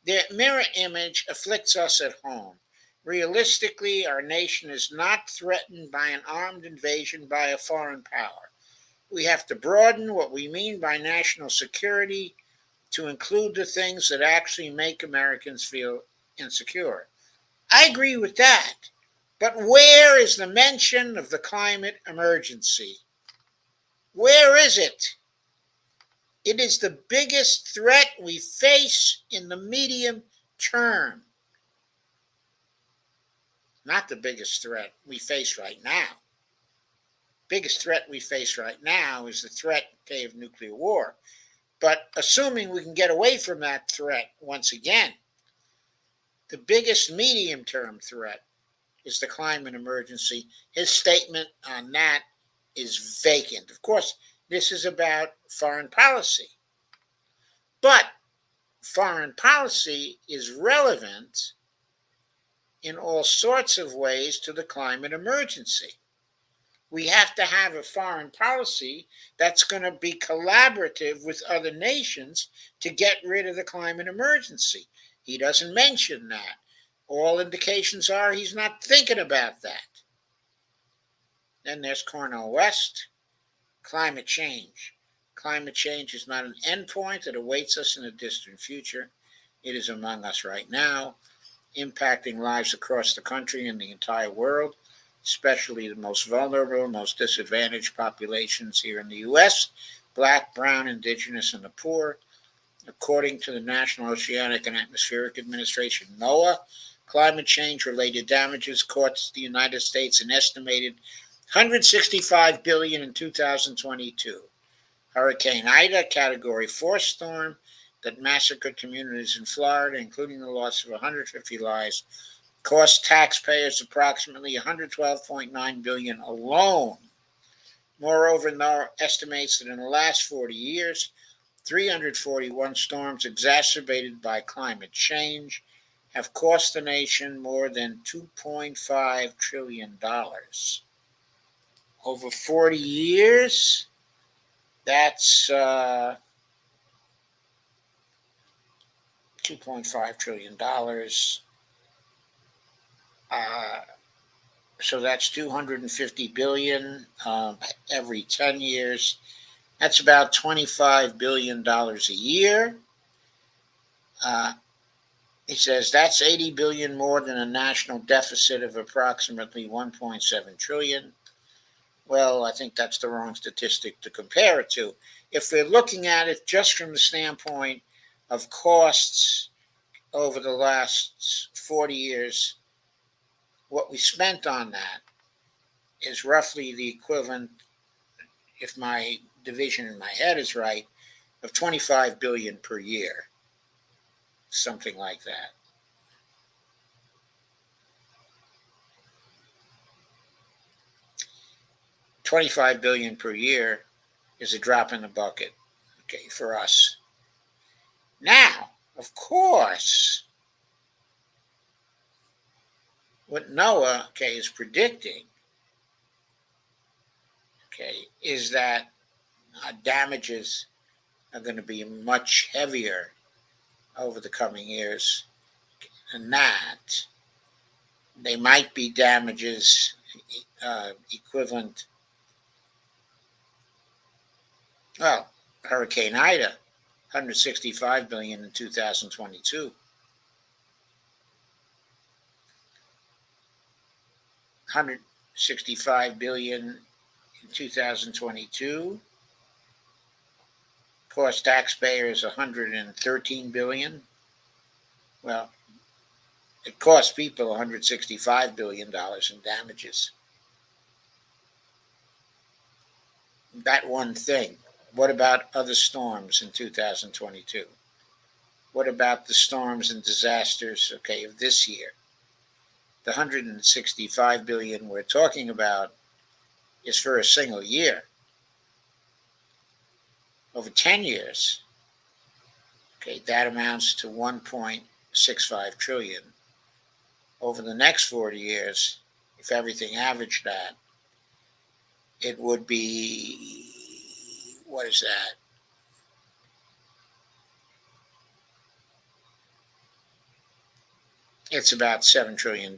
The mirror image afflicts us at home. Realistically, our nation is not threatened by an armed invasion by a foreign power. We have to broaden what we mean by national security to include the things that actually make Americans feel insecure. I agree with that. But where is the mention of the climate emergency? Where is it? It is the biggest threat we face in the medium term. Not the biggest threat we face right now. biggest threat we face right now is the threat, okay, of nuclear war. But assuming we can get away from that threat once again, the biggest medium term threat is the climate emergency. His statement on that is vacant. Of course, this is about foreign policy, but foreign policy is relevant in all sorts of ways to the climate emergency. We have to have a foreign policy that's going to be collaborative with other nations to get rid of the climate emergency. He doesn't mention that. All indications are he's not thinking about that. Then there's Cornel West. Climate change. Climate change is not an endpoint that awaits us in a distant future. It is among us right now, impacting lives across the country and the entire world, especially the most vulnerable, most disadvantaged populations here in the U.S., Black, Brown, Indigenous, and the poor. According to the National Oceanic and Atmospheric Administration, NOAA, climate change-related damages cost the United States an estimated $165 billion in 2022. Hurricane Ida, Category 4 storm that massacred communities in Florida, including the loss of 150 lives, cost taxpayers approximately $112.9 billion alone. Moreover, NOAA estimates that in the last 40 years, 341 storms exacerbated by climate change have cost the nation more than $2.5 trillion. Over 40 years, that's $2.5 trillion. So that's 250 billion every 10 years. That's about $25 billion a year. He says that's 80 billion more than a national deficit of approximately 1.7 trillion. Well, I think that's the wrong statistic to compare it to. If we're looking at it just from the standpoint of costs over the last 40 years, what we spent on that is roughly the equivalent, if my division in my head is right, of 25 billion per year, something like that. $25 billion per year is a drop in the bucket, okay, for us. Now, of course, what NOAA, okay, is predicting, okay, is that damages are going to be much heavier over the coming years than that. They might be damages equivalent. Well, Hurricane Ida, 165 billion in 2022. 165 billion in 2022. Cost taxpayers 113 billion. Well, it cost people $165 billion in damages. That one thing. What about other storms in 2022? What about the storms and disasters, okay, of this year? The 165 billion we're talking about is for a single year. Over 10 years, okay, that amounts to 1.65 trillion. Over the next 40 years, if everything averaged that, it would be, what is that? It's about $7 trillion,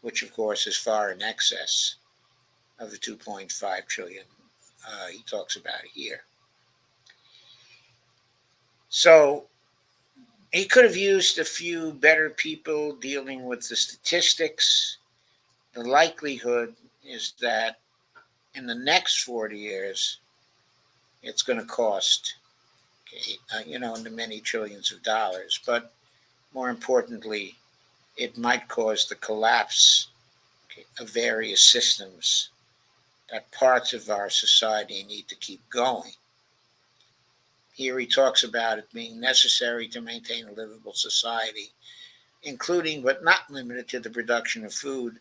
which of course is far in excess of the 2.5 trillion he talks about here. So he could have used a few better people dealing with the statistics. The likelihood is that in the next 40 years, it's going to cost, okay, in the many trillions of dollars. But more importantly, it might cause the collapse, okay, of various systems that parts of our society need to keep going. Here he talks about it being necessary to maintain a livable society, including but not limited to the production of food,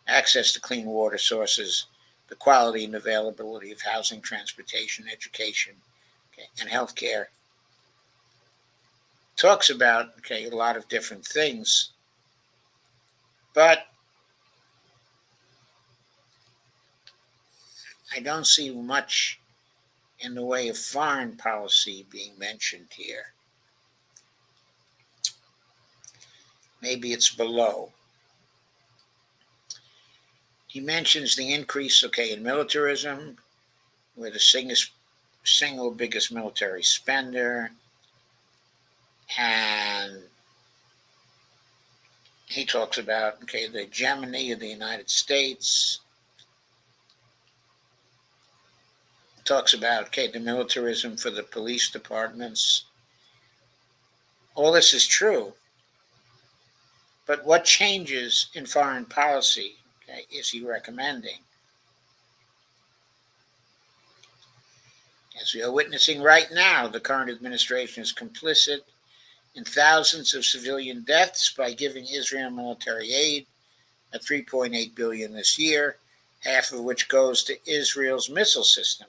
access to clean water sources, the quality and availability of housing, transportation, education, and healthcare. Talks about a lot of different things, but I don't see much in the way of foreign policy being mentioned here. Maybe it's below. He mentions the increase, in militarism. We're the single biggest military spender, and he talks about the hegemony of the United States. Talks about the militarism for the police departments. All this is true, but what changes in foreign policy is he recommending? As we are witnessing right now, the current administration is complicit in thousands of civilian deaths by giving Israel military aid at $3.8 billion this year, half of which goes to Israel's missile system.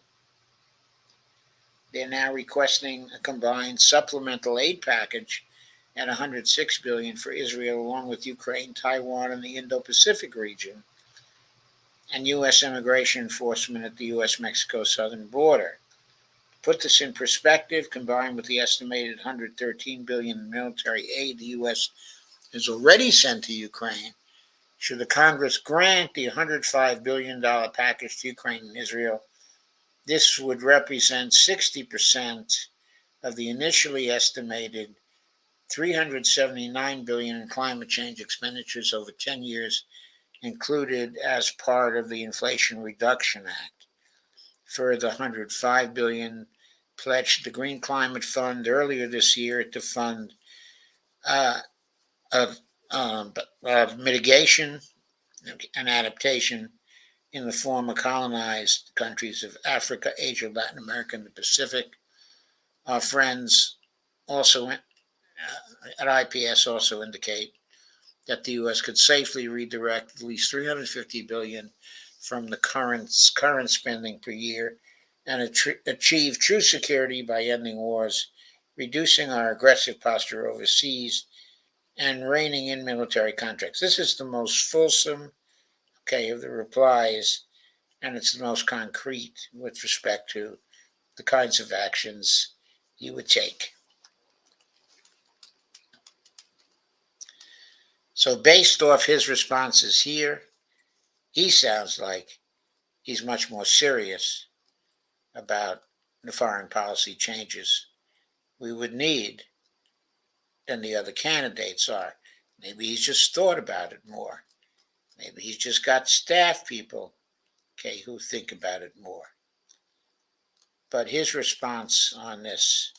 They're now requesting a combined supplemental aid package at $106 billion for Israel, along with Ukraine, Taiwan, and the Indo-Pacific region, and U.S. immigration enforcement at the U.S.-Mexico southern border. To put this in perspective, combined with the estimated $113 billion in military aid the U.S. has already sent to Ukraine, should the Congress grant the $105 billion package to Ukraine and Israel, this would represent 60% of the initially estimated $379 billion in climate change expenditures over 10 years, included as part of the Inflation Reduction Act. Further, $105 billion pledged the Green Climate Fund earlier this year to fund mitigation and adaptation in the former colonized countries of Africa, Asia, Latin America, and the Pacific. Our friends also at IPS also indicate that the U.S. could safely redirect at least $350 billion from the current spending per year and achieve true security by ending wars, reducing our aggressive posture overseas, and reining in military contracts. This is the most fulsome, of the replies, and it's the most concrete with respect to the kinds of actions you would take. So based off his responses here, he sounds like he's much more serious about the foreign policy changes we would need than the other candidates are. Maybe he's just thought about it more. Maybe he's just got staff people, who think about it more. But his response on this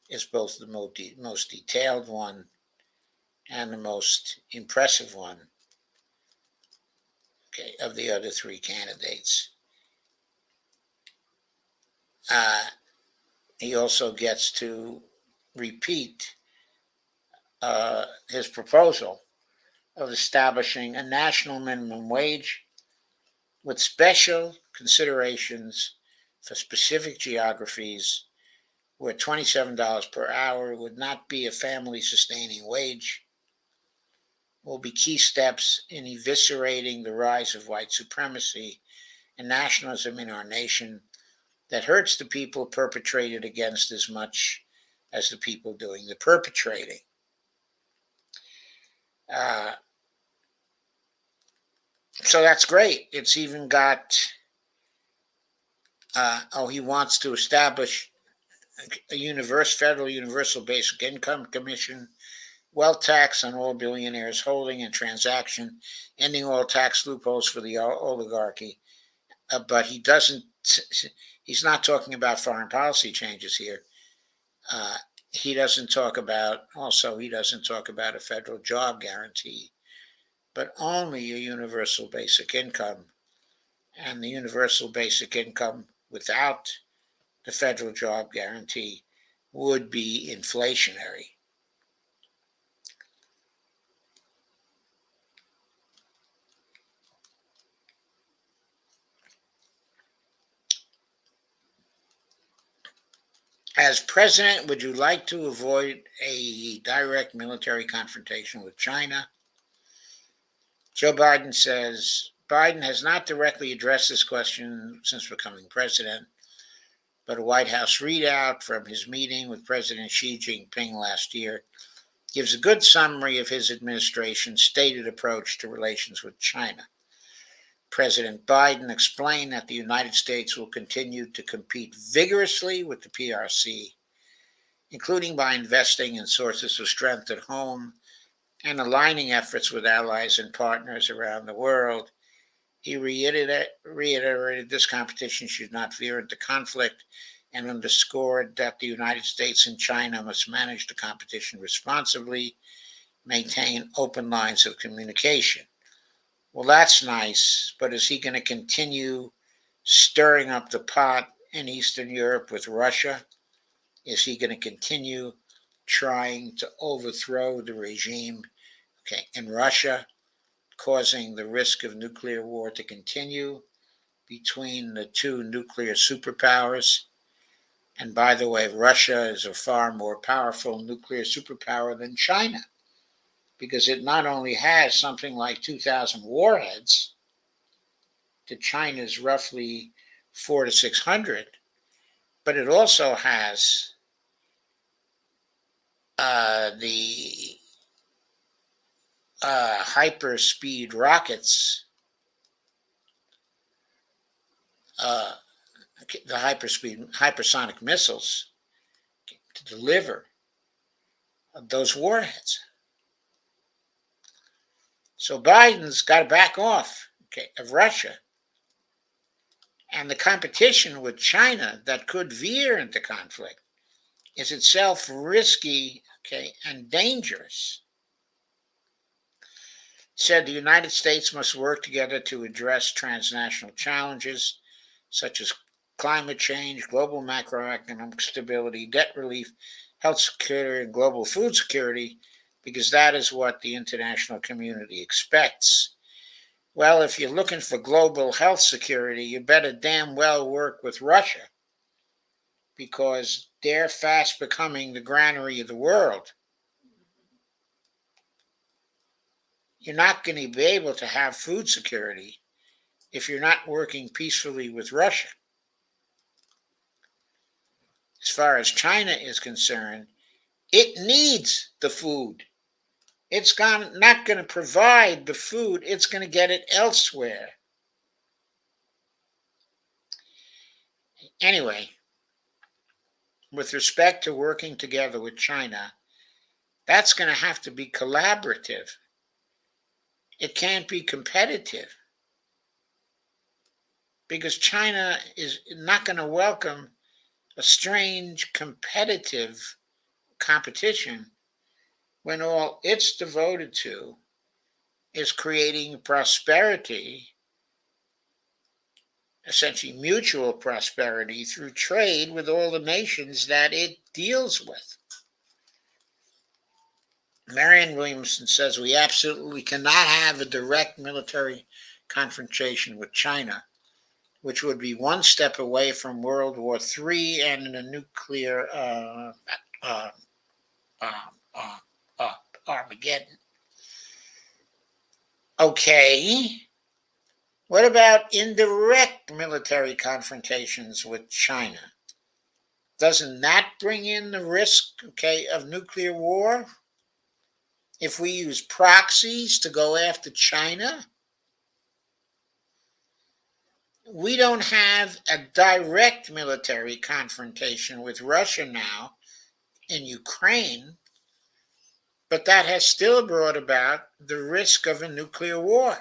is both the most detailed one and the most impressive one, of the other three candidates. He also gets to repeat his proposal of establishing a national minimum wage with special considerations for specific geographies where $27 per hour would not be a family-sustaining wage, will be key steps in eviscerating the rise of white supremacy and nationalism in our nation that hurts the people perpetrated against as much as the people doing the perpetrating. So that's great. It's even got, he wants to establish a federal universal basic income commission, wealth tax on all billionaires holding and transaction, ending all tax loopholes for the oligarchy. But he's not talking about foreign policy changes here. He doesn't talk about a federal job guarantee, but only a universal basic income and the universal basic income without the federal job guarantee would be inflationary. As president, would you like to avoid a direct military confrontation with China? Joe Biden says Biden has not directly addressed this question since becoming president, but a White House readout from his meeting with President Xi Jinping last year gives a good summary of his administration's stated approach to relations with China. President Biden explained that the United States will continue to compete vigorously with the PRC, including by investing in sources of strength at home and aligning efforts with allies and partners around the world. He reiterated this competition should not veer into conflict and underscored that the United States and China must manage the competition responsibly, maintain open lines of communication. Well, that's nice, but is he going to continue stirring up the pot in Eastern Europe with Russia? Is he going to continue trying to overthrow the regime in Russia, causing the risk of nuclear war to continue between the two nuclear superpowers? And by the way, Russia is a far more powerful nuclear superpower than China, because it not only has something like 2,000 warheads to China's roughly 400 to 600, but it also has the hyperspeed rockets, uh, the hypersonic missiles to deliver those warheads. So Biden's got to back off of Russia. And the competition with China that could veer into conflict is itself risky, and dangerous. Said the United States must work together to address transnational challenges such as climate change, global macroeconomic stability, debt relief, health security, and global food security, because that is what the international community expects. Well, if you're looking for global health security, you better damn well work with Russia, because they're fast becoming the granary of the world. You're not going to be able to have food security if you're not working peacefully with Russia. As far as China is concerned, it needs the food. It's not going to provide the food, it's going to get it elsewhere. Anyway, with respect to working together with China, that's going to have to be collaborative. It can't be competitive, because China is not going to welcome a strange competitive competition when all it's devoted to is creating prosperity, essentially mutual prosperity, through trade with all the nations that it deals with. Marianne Williamson says we absolutely cannot have a direct military confrontation with China, which would be one step away from World War III and a nuclear Armageddon. Okay, what about indirect military confrontations with China? Doesn't that bring in the risk, of nuclear war? If we use proxies to go after China, we don't have a direct military confrontation with Russia now in Ukraine, but that has still brought about the risk of a nuclear war.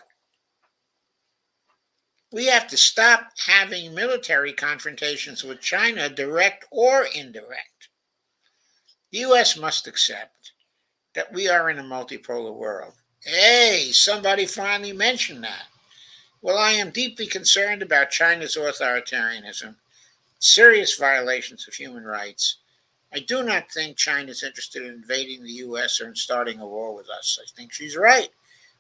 We have to stop having military confrontations with China, direct or indirect. The U.S. must accept that we are in a multipolar world. Hey, somebody finally mentioned that. Well, I am deeply concerned about China's authoritarianism, serious violations of human rights. I do not think China is interested in invading the U.S. or in starting a war with us. I think she's right.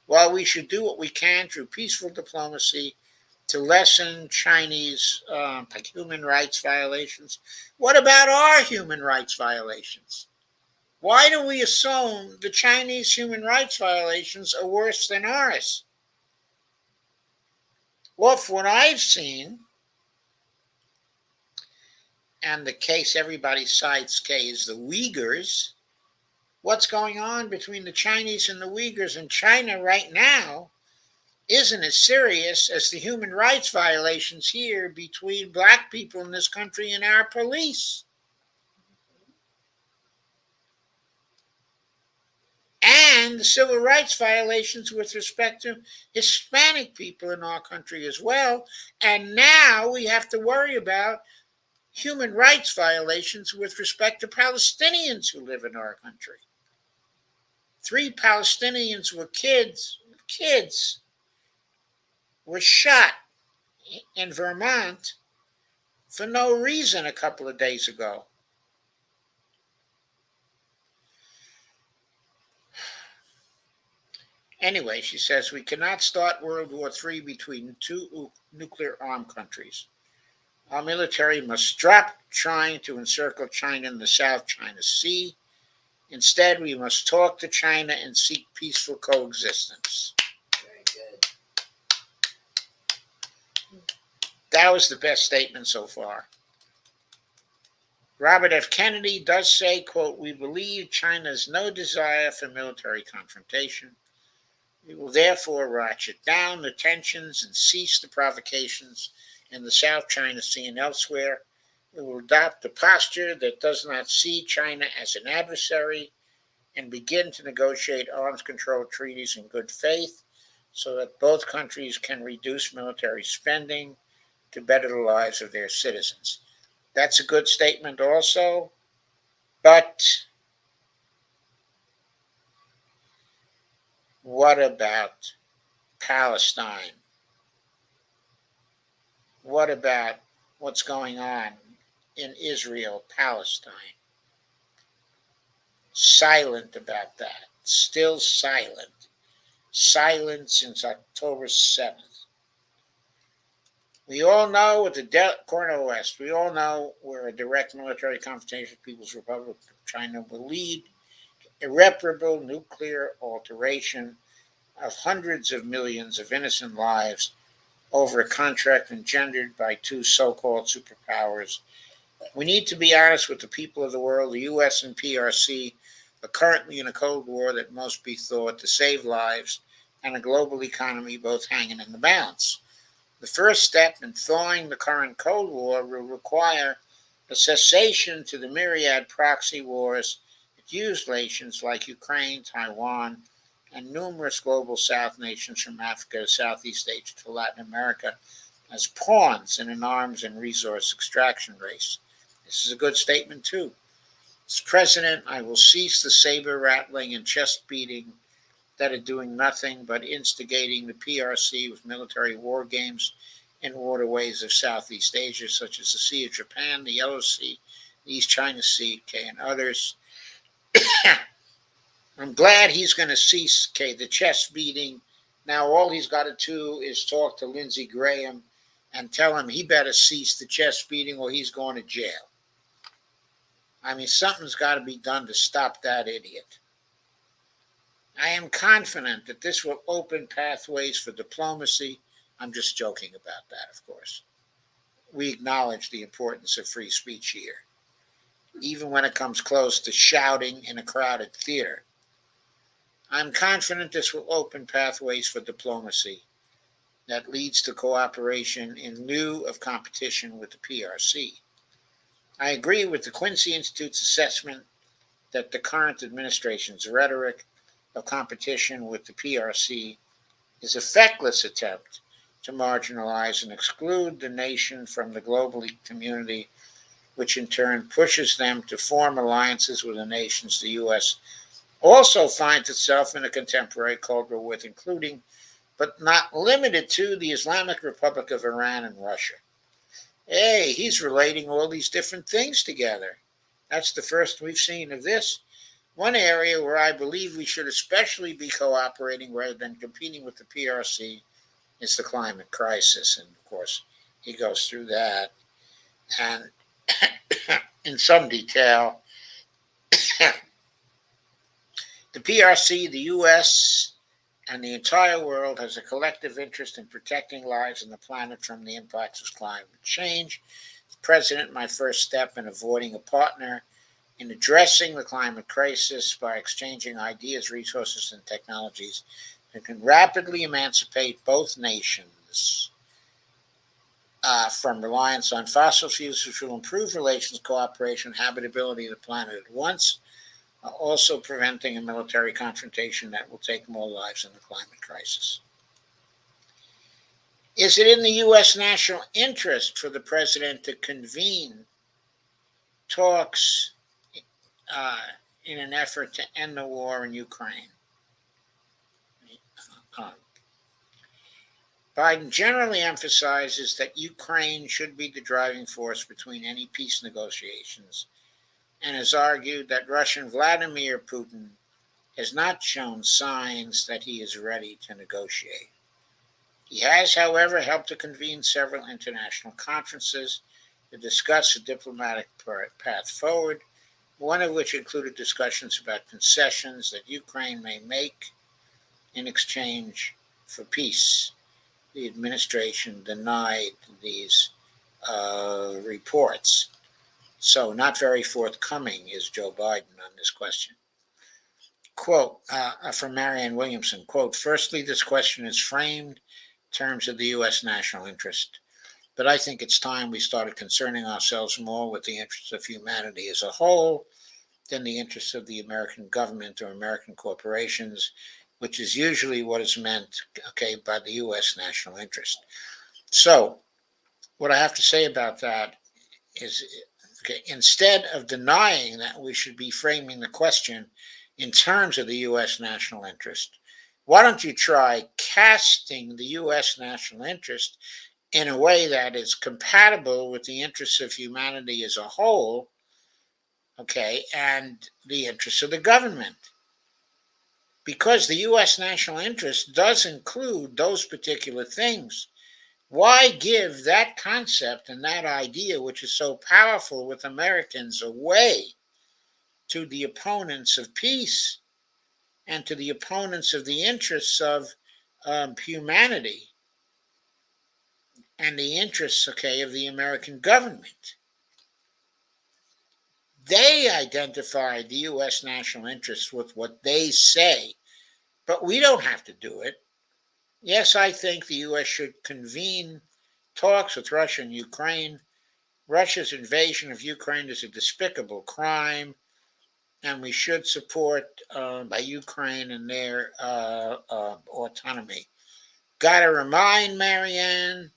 While we should do what we can through peaceful diplomacy to lessen Chinese human rights violations, what about our human rights violations? Why do we assume the Chinese human rights violations are worse than ours? Well, from what I've seen, and the case everybody cites, is the Uyghurs. What's going on between the Chinese and the Uyghurs in China right now isn't as serious as the human rights violations here between black people in this country and our police. And the civil rights violations with respect to Hispanic people in our country as well. And now we have to worry about human rights violations with respect to Palestinians who live in our country. 3 Palestinians were kids were shot in Vermont for no reason a couple of days ago. Anyway, she says we cannot start World War III between two nuclear armed countries. Our military must stop trying to encircle China in the South China Sea. Instead, we must talk to China and seek peaceful coexistence. Very good. That was the best statement so far. Robert F. Kennedy does say, quote, we believe China has no desire for military confrontation. We will therefore ratchet down the tensions and cease the provocations in the South China Sea and elsewhere. We will adopt a posture that does not see China as an adversary and begin to negotiate arms control treaties in good faith so that both countries can reduce military spending to better the lives of their citizens. That's a good statement also, but what about Palestine? What about what's going on in Israel, Palestine? Silent about that. Still silent. Silent since October 7th. We all know with the corner west, we all know where a direct military confrontation with People's Republic of China will lead irreparable nuclear alteration of hundreds of millions of innocent lives over a contract engendered by 2 so-called superpowers. We need to be honest with the people of the world. The U.S. and PRC are currently in a Cold War that must be thought to save lives and a global economy both hanging in the balance. The first step in thawing the current Cold War will require a cessation to the myriad proxy wars that use nations like Ukraine, Taiwan, and numerous global South nations from Africa to Southeast Asia to Latin America as pawns in an arms and resource extraction race. This is a good statement, too. As president, I will cease the saber rattling and chest beating that are doing nothing but instigating the PRC with military war games in waterways of Southeast Asia, such as the Sea of Japan, the Yellow Sea, the East China Sea, and others. I'm glad he's going to cease, the chest beating. Now all he's got to do is talk to Lindsey Graham and tell him he better cease the chest beating or he's going to jail. I mean, something's got to be done to stop that idiot. I am confident that this will open pathways for diplomacy. I'm just joking about that, of course. We acknowledge the importance of free speech here, even when it comes close to shouting in a crowded theater. I'm confident this will open pathways for diplomacy that leads to cooperation in lieu of competition with the PRC. I agree with the Quincy Institute's assessment that the current administration's rhetoric of competition with the PRC is a feckless attempt to marginalize and exclude the nation from the global community, which in turn pushes them to form alliances with the nations the U.S. also finds itself in a contemporary Cold War with, including but not limited to the Islamic Republic of Iran and Russia. Hey, he's relating all these different things together. That's the first we've seen of this. One area where I believe we should especially be cooperating rather than competing with the PRC is the climate crisis. And of course, he goes through that. And in some detail, the PRC, the US, and the entire world has a collective interest in protecting lives on the planet from the impacts of climate change. President, my first step in avoiding a partner in addressing the climate crisis by exchanging ideas, resources, and technologies that can rapidly emancipate both nations from reliance on fossil fuels, which will improve relations, cooperation, habitability of the planet at once, also preventing a military confrontation that will take more lives in the climate crisis. Is it in the U.S. national interest for the president to convene talks in an effort to end the war in Ukraine? Biden generally emphasizes that Ukraine should be the driving force between any peace negotiations and has argued that Russian Vladimir Putin has not shown signs that he is ready to negotiate. He has, however, helped to convene several international conferences to discuss a diplomatic path forward, one of which included discussions about concessions that Ukraine may make in exchange for peace. The administration denied these reports. So not very forthcoming is Joe Biden on this question. Quote from Marianne Williamson, quote, firstly, this question is framed in terms of the U.S. national interest. But I think it's time we started concerning ourselves more with the interests of humanity as a whole than the interests of the American government or American corporations, which is usually what is meant, by the U.S. national interest. So what I have to say about that is, instead of denying that we should be framing the question in terms of the U.S. national interest, why don't you try casting the U.S. national interest in a way that is compatible with the interests of humanity as a whole, and the interests of the government? Because the U.S. national interest does include those particular things. Why give that concept and that idea, which is so powerful with Americans, away to the opponents of peace and to the opponents of the interests of humanity and the interests, of the American government? They identify the U.S. national interest with what they say, but we don't have to do it. Yes, I think the U.S. should convene talks with Russia and Ukraine. Russia's invasion of Ukraine is a despicable crime, and we should support by Ukraine and their autonomy. Gotta remind Marianne,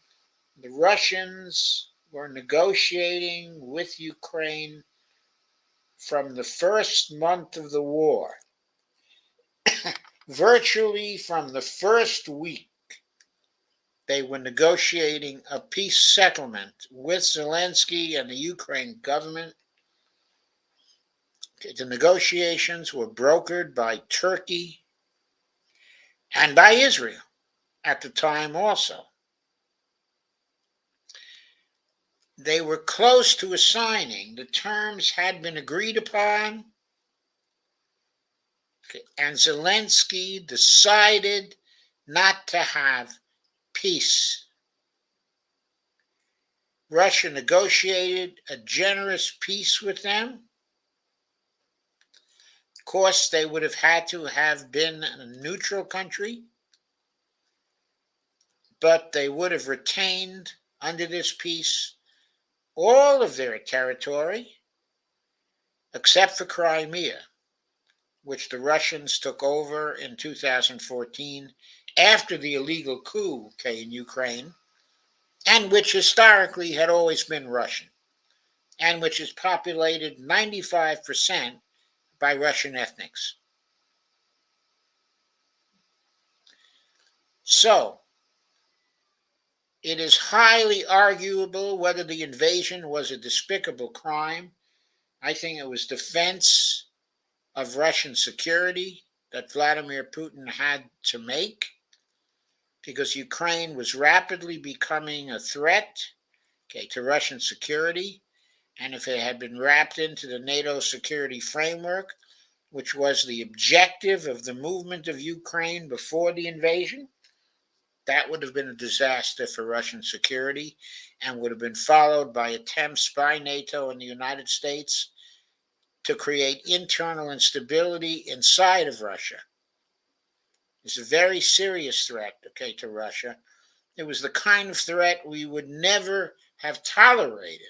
the Russians were negotiating with Ukraine from the first month of the war. Virtually from the first week, they were negotiating a peace settlement with Zelensky and the Ukraine government. The negotiations were brokered by Turkey and by Israel at the time also. They were close to assigning. The terms had been agreed upon, and Zelensky decided not to have peace. Russia negotiated a generous peace with them. Of course, they would have had to have been a neutral country, but they would have retained under this peace all of their territory except for Crimea, which the Russians took over in 2014 after the illegal coup in Ukraine, and which historically had always been Russian, and which is populated 95% by Russian ethnics. So, it is highly arguable whether the invasion was a despicable crime. I think it was defense of Russian security that Vladimir Putin had to make because Ukraine was rapidly becoming a threat, okay, to Russian security. And if it had been wrapped into the NATO security framework, which was the objective of the movement of Ukraine before the invasion, that would have been a disaster for Russian security and would have been followed by attempts by NATO and the United States to create internal instability inside of Russia. It's a very serious threat, okay, to Russia. It was the kind of threat we would never have tolerated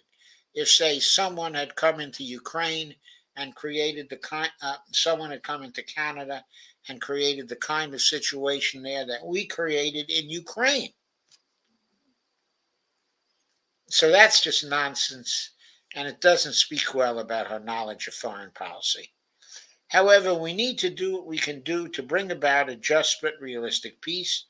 if, say, someone had come into Ukraine and created the kind, someone had come into Canada and created the kind of situation there that we created in Ukraine. So that's just nonsense, and it doesn't speak well about her knowledge of foreign policy. However, we need to do what we can do to bring about a just but realistic peace.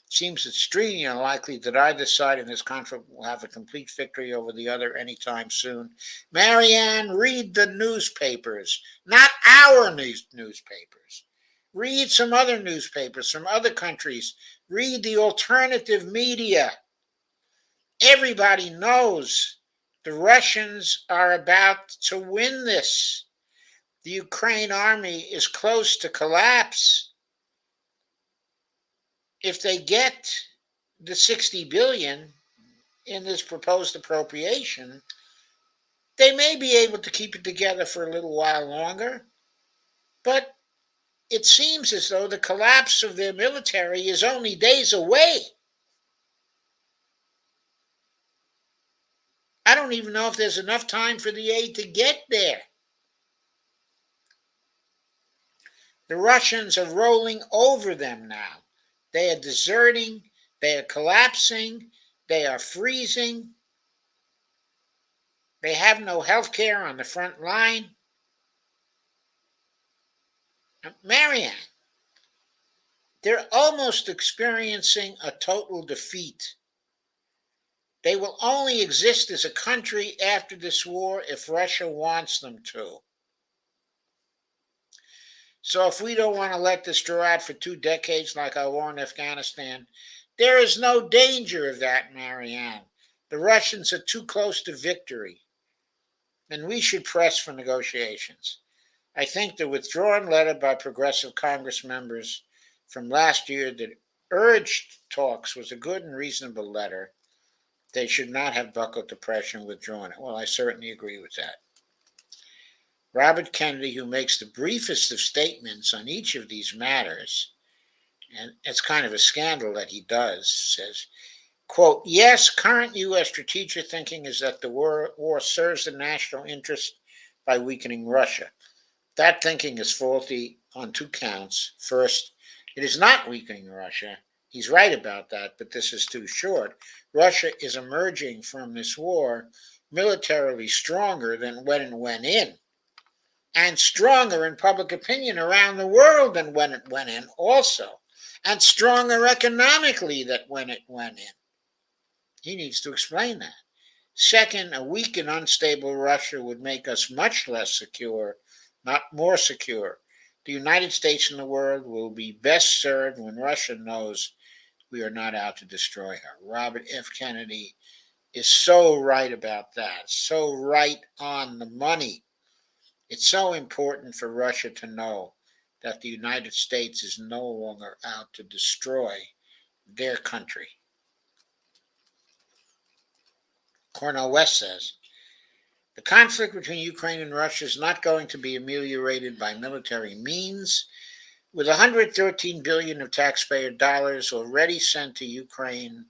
It seems extremely unlikely that either side in this conflict will have a complete victory over the other anytime soon. Marianne, read the newspapers, not our newspapers. Read some other newspapers from other countries. Read the alternative media. Everybody knows the Russians are about to win this. The Ukraine army is close to collapse. If they get the 60 billion in this proposed appropriation, they may be able to keep it together for a little while longer. But it seems as though the collapse of their military is only days away. I don't even know if there's enough time for the aid to get there. The Russians are rolling over them now. They are deserting, they are collapsing, they are freezing. They have no health care on the front line. Marianne, they're almost experiencing a total defeat. They will only exist as a country after this war if Russia wants them to. So if we don't want to let this draw out for 2 decades like our war in Afghanistan, there is no danger of that, Marianne. The Russians are too close to victory, and we should press for negotiations. I think the withdrawn letter by progressive Congress members from last year that urged talks was a good and reasonable letter. They should not have buckled to pressure and withdrawn it. Well, I certainly agree with that. Robert Kennedy, who makes the briefest of statements on each of these matters, and it's kind of a scandal that he does, says, quote, yes, current U.S. strategic thinking is that the war serves the national interest by weakening Russia. That thinking is faulty on 2 counts. First, it is not weakening Russia. He's right about that, but this is too short. Russia is emerging from this war militarily stronger than when it went in, and stronger in public opinion around the world than when it went in also, and stronger economically than when it went in. He needs to explain that. Second, a weak and unstable Russia would make us much less secure, not more secure. The United States and the world will be best served when Russia knows we are not out to destroy her. Robert F. Kennedy is so right about that, so right on the money. It's so important for Russia to know that the United States is no longer out to destroy their country. Cornel West says, the conflict between Ukraine and Russia is not going to be ameliorated by military means. With $113 billion of taxpayer dollars already sent to Ukraine,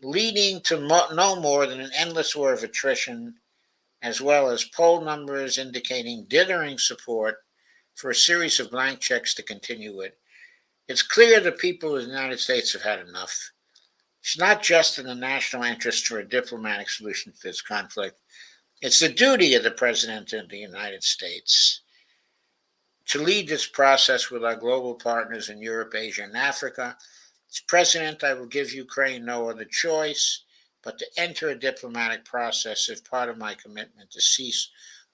leading to no more than an endless war of attrition, as well as poll numbers indicating dithering support for a series of blank checks to continue it, it's clear the people of the United States have had enough. It's not just in the national interest for a diplomatic solution to this conflict. It's the duty of the President of the United States to lead this process with our global partners in Europe, Asia, and Africa, As president, I will give Ukraine no other choice but to enter a diplomatic process as part of my commitment to cease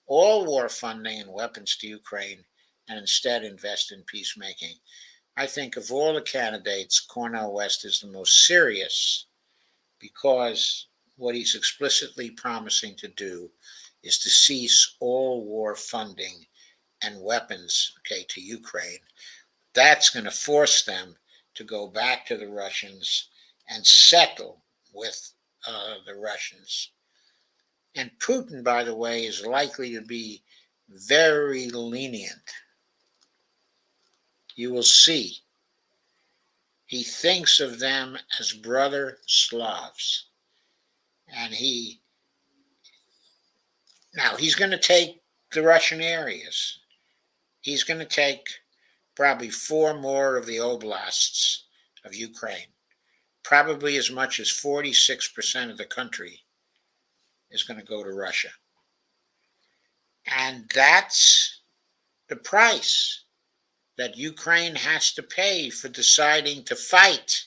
all war funding and weapons to Ukraine and instead invest in peacemaking. I think of all the candidates, Cornel West is the most serious because what he's explicitly promising to do is to cease all war funding and weapons, to Ukraine. That's going to force them to go back to the Russians and settle with the Russians. And Putin, by the way, is likely to be very lenient. You will see. He thinks of them as brother Slavs. And he's going to take the Russian areas. He's going to take probably 4 more of the oblasts of Ukraine. Probably as much as 46% of the country is going to go to Russia. And that's the price that Ukraine has to pay for deciding to fight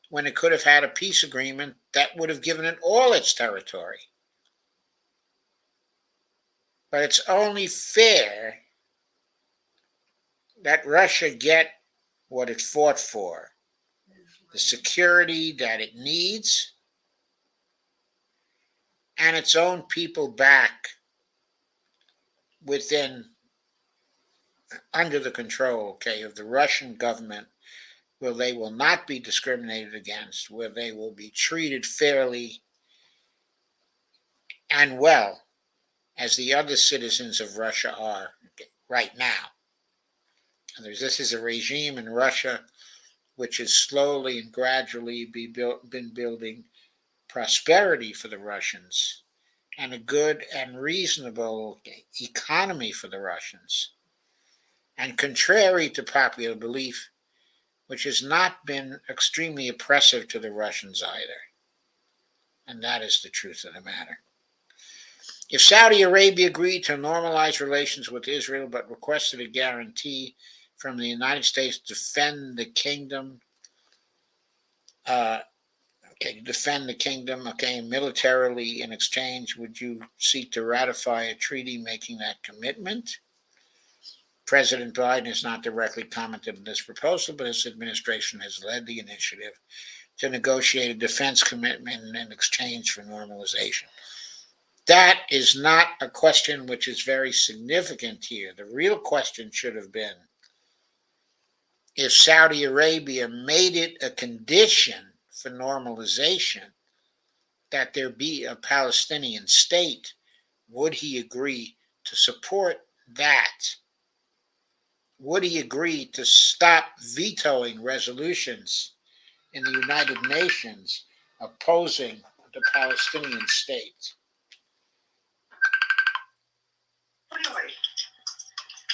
when it could have had a peace agreement that would have given it all its territory. But it's only fair that Russia get what it fought for, the security that it needs, and its own people back under the control, of the Russian government, where they will not be discriminated against, where they will be treated fairly and well as the other citizens of Russia are right now. This is a regime in Russia which has slowly and gradually been building prosperity for the Russians and a good and reasonable economy for the Russians. And contrary to popular belief, which has not been extremely oppressive to the Russians either. And that is the truth of the matter. If Saudi Arabia agreed to normalize relations with Israel but requested a guarantee from the United States to defend the kingdom, militarily in exchange, would you seek to ratify a treaty making that commitment? President Biden has not directly commented on this proposal, but his administration has led the initiative to negotiate a defense commitment in exchange for normalization. That is not a question which is very significant here. The real question should have been, if Saudi Arabia made it a condition for normalization that there be a Palestinian state, would he agree to support that? Would he agree to stop vetoing resolutions in the United Nations opposing the Palestinian state?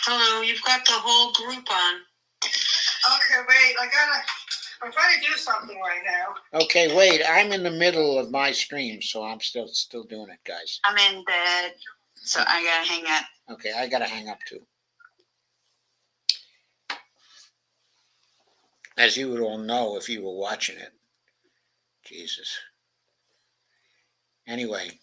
Hello, you've got the whole group on. Okay, wait, I'm trying to do something right now. Okay, wait, I'm in the middle of my stream, so I'm still doing it, guys. I'm in bed, so I gotta hang up. Okay, I gotta hang up too. As you would all know if you were watching it. Jesus. Anyway.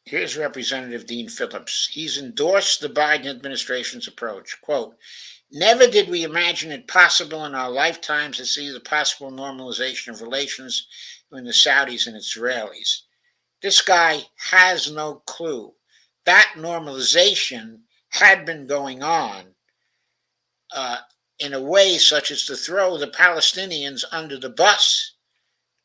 Here's Representative Dean Phillips. He's endorsed the Biden administration's approach. Quote, never did we imagine it possible in our lifetimes to see the possible normalization of relations between the Saudis and Israelis. This guy has no clue. That normalization had been going on in a way such as to throw the Palestinians under the bus.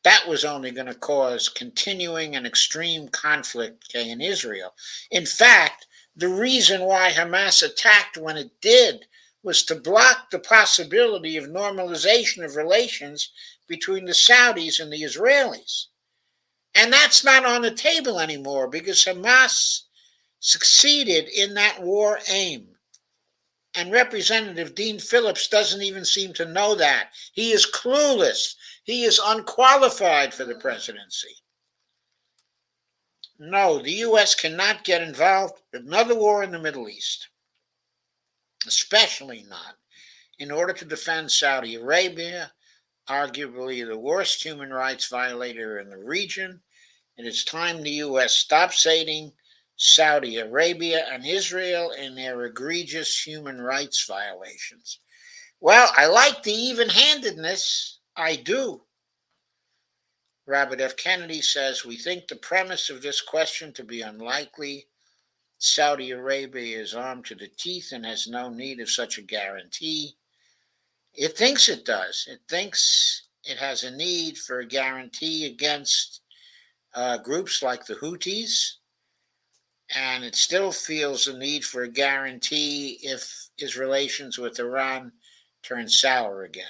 That was only going to cause continuing and extreme conflict in Israel. In fact, the reason why Hamas attacked when it did was to block the possibility of normalization of relations between the Saudis and the Israelis. And that's not on the table anymore because Hamas succeeded in that war aim. And Representative Dean Phillips doesn't even seem to know that. He is clueless. He is unqualified for the presidency. No, the U.S. cannot get involved in another war in the Middle East, especially not in order to defend Saudi Arabia, arguably the worst human rights violator in the region. It is time the U.S. stops aiding Saudi Arabia and Israel in their egregious human rights violations. Well, I like the even handedness. I do. Robert F. Kennedy says, we think the premise of this question to be unlikely. Saudi Arabia is armed to the teeth and has no need of such a guarantee. It thinks it does. It thinks it has a need for a guarantee against groups like the Houthis, and it still feels the need for a guarantee if his relations with Iran turn sour again.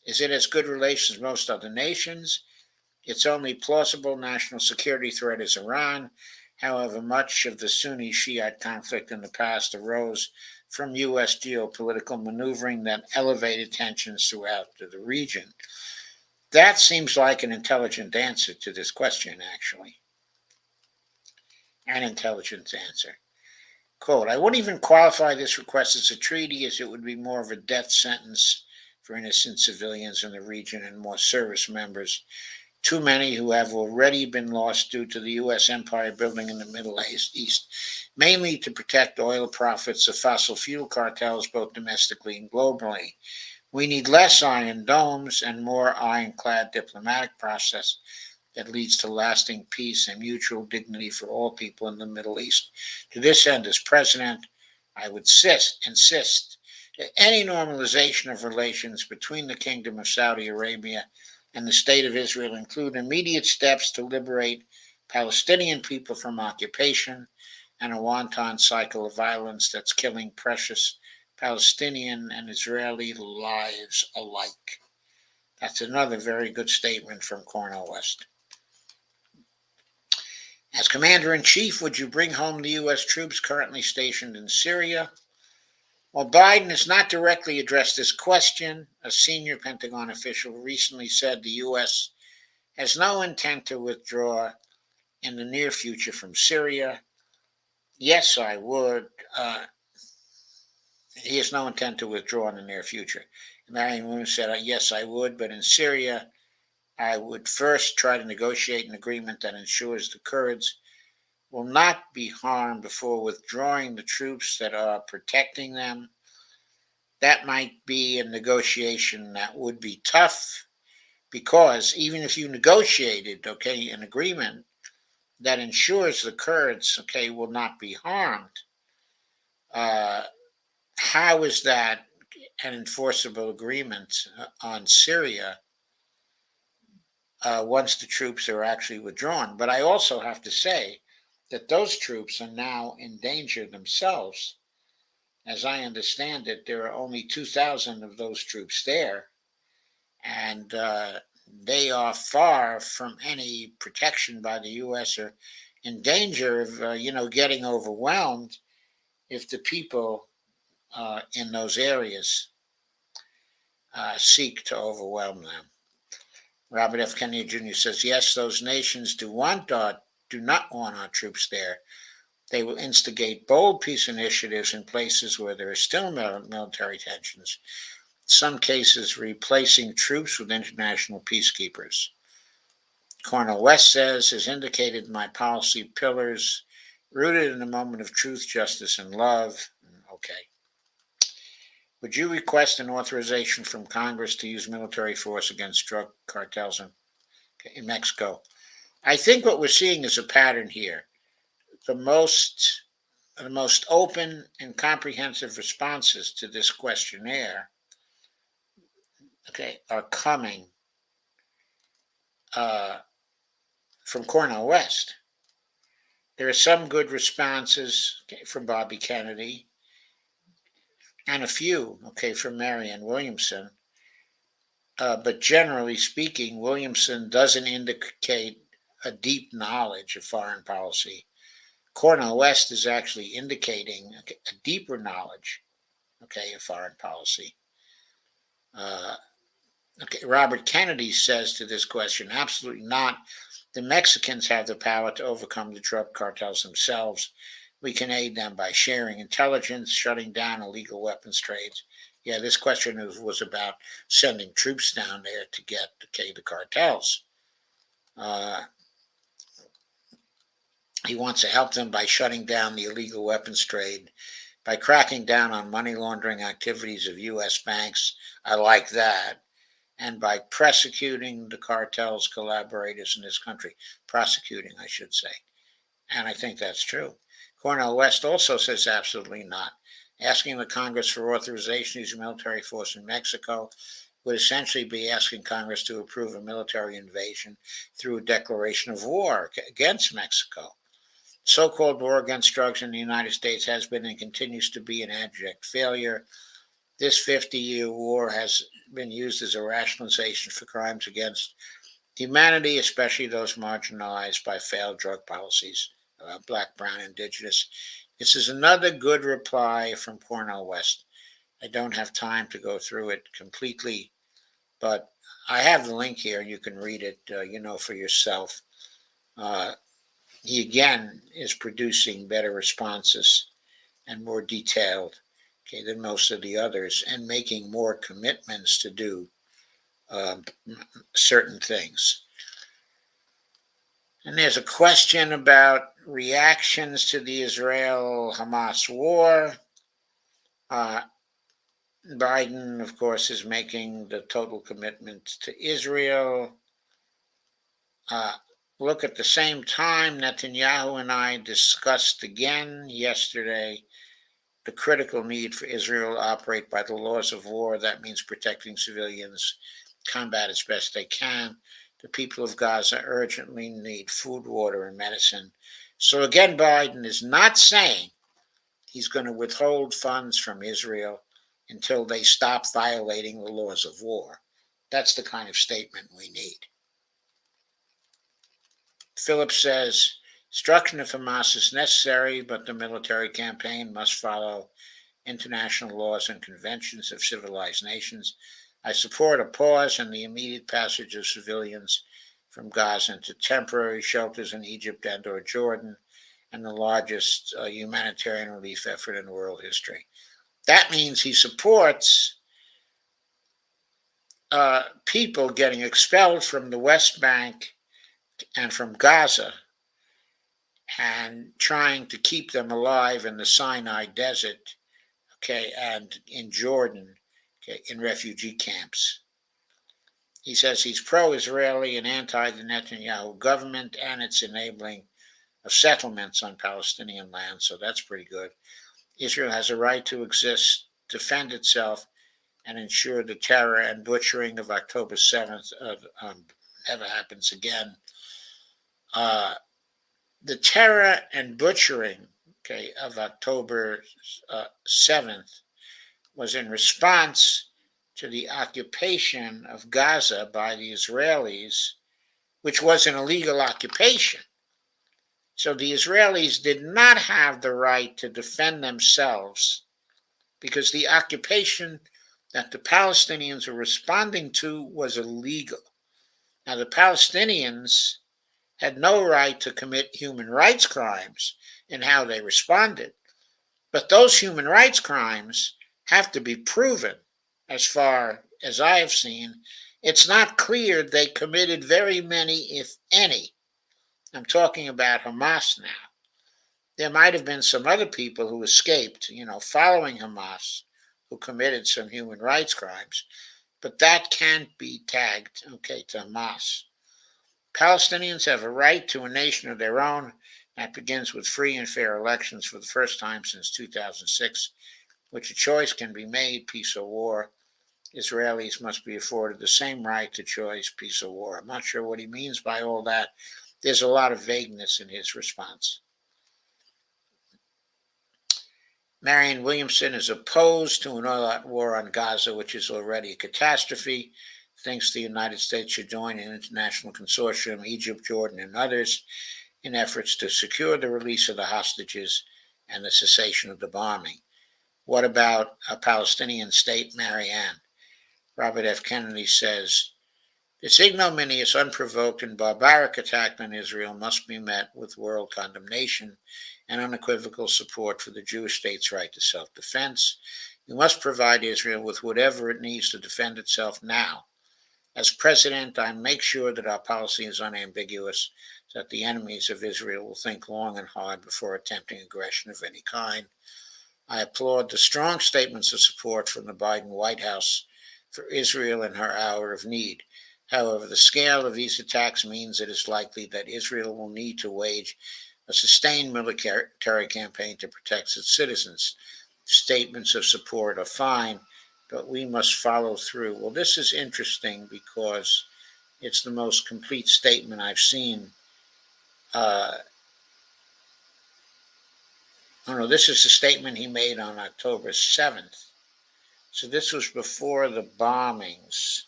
Is it as good relations as most other nations? Its only plausible national security threat is Iran. However, much of the Sunni Shiite conflict in the past arose from U.S. geopolitical maneuvering that elevated tensions throughout the region. That seems like an intelligent answer to this question, actually. An intelligent answer. Quote, I wouldn't even qualify this request as a treaty, as it would be more of a death sentence for innocent civilians in the region and more service members, too many who have already been lost due to the U.S. empire building in the Middle East, mainly to protect oil profits of fossil fuel cartels both domestically and globally. We need less iron domes and more ironclad diplomatic process that leads to lasting peace and mutual dignity for all people in the Middle East. To this end, as president, I would insist that any normalization of relations between the Kingdom of Saudi Arabia and the State of Israel include immediate steps to liberate Palestinian people from occupation and a wanton cycle of violence that's killing precious Palestinian and Israeli lives alike. That's another very good statement from Cornel West. As Commander-in-Chief, would you bring home the U.S. troops currently stationed in Syria? While Biden has not directly addressed this question, a senior Pentagon official recently said the U.S. has no intent to withdraw in the near future from Syria. Yes, I would. He has no intent to withdraw in the near future. Marion Williams said, yes, I would, but in Syria, I would first try to negotiate an agreement that ensures the Kurds will not be harmed before withdrawing the troops that are protecting them. That might be a negotiation that would be tough, because even if you negotiated, an agreement that ensures the Kurds, will not be harmed, how is that an enforceable agreement on Syria once the troops are actually withdrawn? But I also have to say that those troops are now in danger themselves. As I understand it, there are only 2,000 of those troops there, and they are far from any protection by the U.S. or in danger of, getting overwhelmed if the people in those areas seek to overwhelm them. Robert F. Kennedy Jr. says, yes, those nations do not want our troops there. They will instigate bold peace initiatives in places where there are still military tensions, in some cases replacing troops with international peacekeepers. Cornel West says, as indicated in my policy pillars, rooted in a moment of truth, justice, and love. Okay. Would you request an authorization from Congress to use military force against drug cartels in Mexico? I think what we're seeing is a pattern here. The most open and comprehensive responses to this questionnaire, are coming from Cornel West. There are some good responses from Bobby Kennedy, and a few, from Marianne Williamson. But generally speaking, Williamson doesn't indicate a deep knowledge of foreign policy. Cornel West is actually indicating a deeper knowledge, of foreign policy. Robert Kennedy says to this question, absolutely not. The Mexicans have the power to overcome the drug cartels themselves. We can aid them by sharing intelligence, shutting down illegal weapons trades. Yeah, this question was about sending troops down there to get the cartels. Uh, he wants to help them by shutting down the illegal weapons trade, by cracking down on money laundering activities of U.S. banks. I like that. And by prosecuting the cartel's collaborators in this country. Prosecuting, I should say. And I think that's true. Cornel West also says absolutely not. Asking the Congress for authorization to use a military force in Mexico would essentially be asking Congress to approve a military invasion through a declaration of war against Mexico. So-called war against drugs in the United States has been and continues to be an abject failure. This 50-year war has been used as a rationalization for crimes against humanity, especially those marginalized by failed drug policies, black, brown, indigenous. This is another good reply from Cornel West. I don't have time to go through it completely, but I have the link here. You can read it, for yourself. Uh, he again is producing better responses and more detailed, than most of the others, and making more commitments to do um, certain things. And there's a question about reactions to the Israel-Hamas war. Biden, of course, is making the total commitment to Israel. Look, at the same time, Netanyahu and I discussed again yesterday the critical need for Israel to operate by the laws of war. That means protecting civilians, combat as best they can. The people of Gaza urgently need food, water, and medicine. So again, Biden is not saying he's going to withhold funds from Israel until they stop violating the laws of war. That's the kind of statement we need. Phillips says, destruction of Hamas is necessary, but the military campaign must follow international laws and conventions of civilized nations. I support a pause and the immediate passage of civilians from Gaza into temporary shelters in Egypt and or Jordan, and the largest humanitarian relief effort in world history. That means he supports people getting expelled from the West Bank and from Gaza and trying to keep them alive in the Sinai Desert, and in Jordan, in refugee camps. He says he's pro-Israeli and anti the Netanyahu government and its enabling of settlements on Palestinian land, so that's pretty good. Israel has a right to exist, defend itself, and ensure the terror and butchering of October 7th never happens again. The terror and butchering, of October 7th was in response to the occupation of Gaza by the Israelis, which was an illegal occupation. So the Israelis did not have the right to defend themselves because the occupation that the Palestinians were responding to was illegal. Now, the Palestinians had no right to commit human rights crimes in how they responded, but those human rights crimes have to be proven. As far as I have seen, it's not clear they committed very many, if any. I'm talking about Hamas now. There might have been some other people who escaped, following Hamas, who committed some human rights crimes, but that can't be tagged, to Hamas. Palestinians have a right to a nation of their own. That begins with free and fair elections for the first time since 2006, which a choice can be made, peace or war. Israelis must be afforded the same right to choice, peace or war. I'm not sure what he means by all that. There's a lot of vagueness in his response. Marianne Williamson is opposed to an all-out war on Gaza, which is already a catastrophe. Thinks the United States should join an international consortium, Egypt, Jordan, and others, in efforts to secure the release of the hostages and the cessation of the bombing. What about a Palestinian state, Marianne? Robert F. Kennedy says, this ignominious, unprovoked, and barbaric attack on Israel must be met with world condemnation and unequivocal support for the Jewish state's right to self-defense. We must provide Israel with whatever it needs to defend itself now. As president, I make sure that our policy is unambiguous, so that the enemies of Israel will think long and hard before attempting aggression of any kind. I applaud the strong statements of support from the Biden White House for Israel in her hour of need. However, the scale of these attacks means it is likely that Israel will need to wage a sustained military campaign to protect its citizens. Statements of support are fine, but we must follow through. Well, this is interesting because it's the most complete statement I've seen. This is the statement he made on October 7th. So this was before the bombings.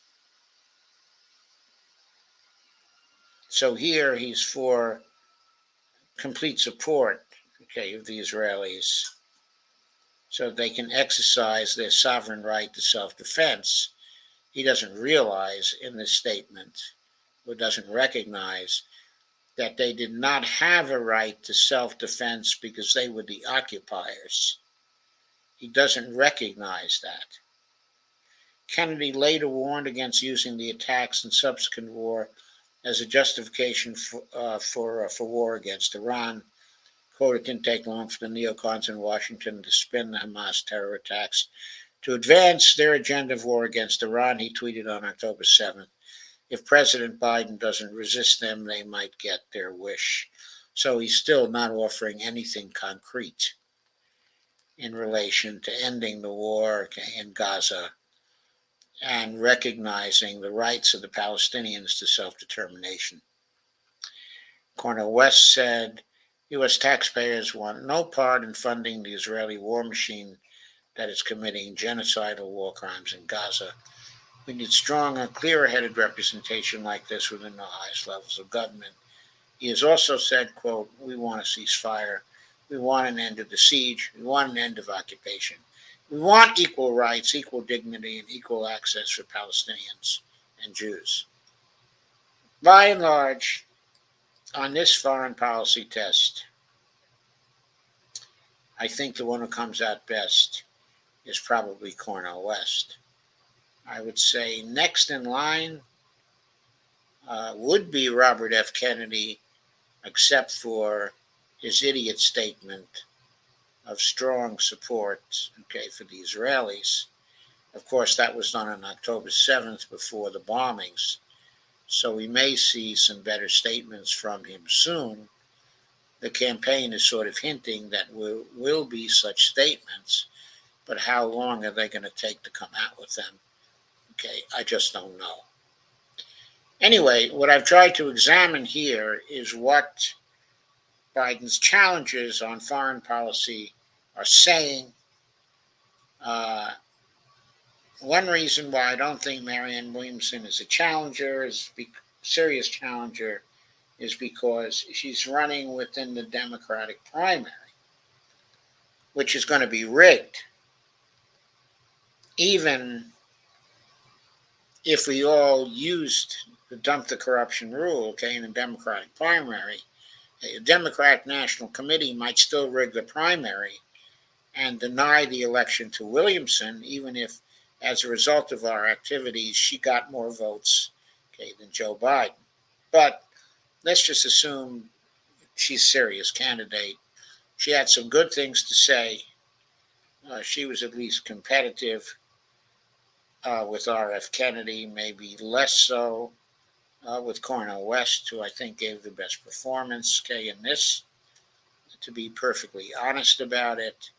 So here he's for complete support, of the Israelis, so they can exercise their sovereign right to self-defense. He doesn't realize in this statement, or doesn't recognize, that they did not have a right to self-defense because they were the occupiers. He doesn't recognize that. Kennedy later warned against using the attacks and subsequent war as a justification for war against Iran. Quote, it didn't take long for the neocons in Washington to spin the Hamas terror attacks to advance their agenda of war against Iran, he tweeted on October 7th. If President Biden doesn't resist them, they might get their wish. So he's still not offering anything concrete in relation to ending the war in Gaza and recognizing the rights of the Palestinians to self-determination. Cornel West said, U.S. taxpayers want no part in funding the Israeli war machine that is committing genocidal war crimes in Gaza. We need stronger, clearer-headed representation like this within the highest levels of government. He has also said, quote, we want a ceasefire. We want an end of the siege. We want an end of occupation. We want equal rights, equal dignity, and equal access for Palestinians and Jews. By and large, on this foreign policy test, I think the one who comes out best is probably Cornel West. I would say next in line would be Robert F. Kennedy, except for his idiot statement of strong support, for the Israelis. Of course, that was done on October 7th before the bombings. So we may see some better statements from him soon. The campaign is sort of hinting that will be such statements, but how long are they going to take to come out with them? I just don't know. Anyway, what I've tried to examine here is what Biden's challengers on foreign policy are saying. One reason why I don't think Marianne Williamson is a challenger, serious challenger, is because she's running within the Democratic primary, which is going to be rigged. Even if we all used the dump the corruption rule, in the Democratic primary, a Democratic National Committee might still rig the primary and deny the election to Williamson, even if, as a result of our activities, she got more votes, than Joe Biden. But let's just assume she's a serious candidate. She had some good things to say. She was at least competitive with R.F. Kennedy, maybe less so with Cornel West, who I think gave the best performance, in this, to be perfectly honest about it.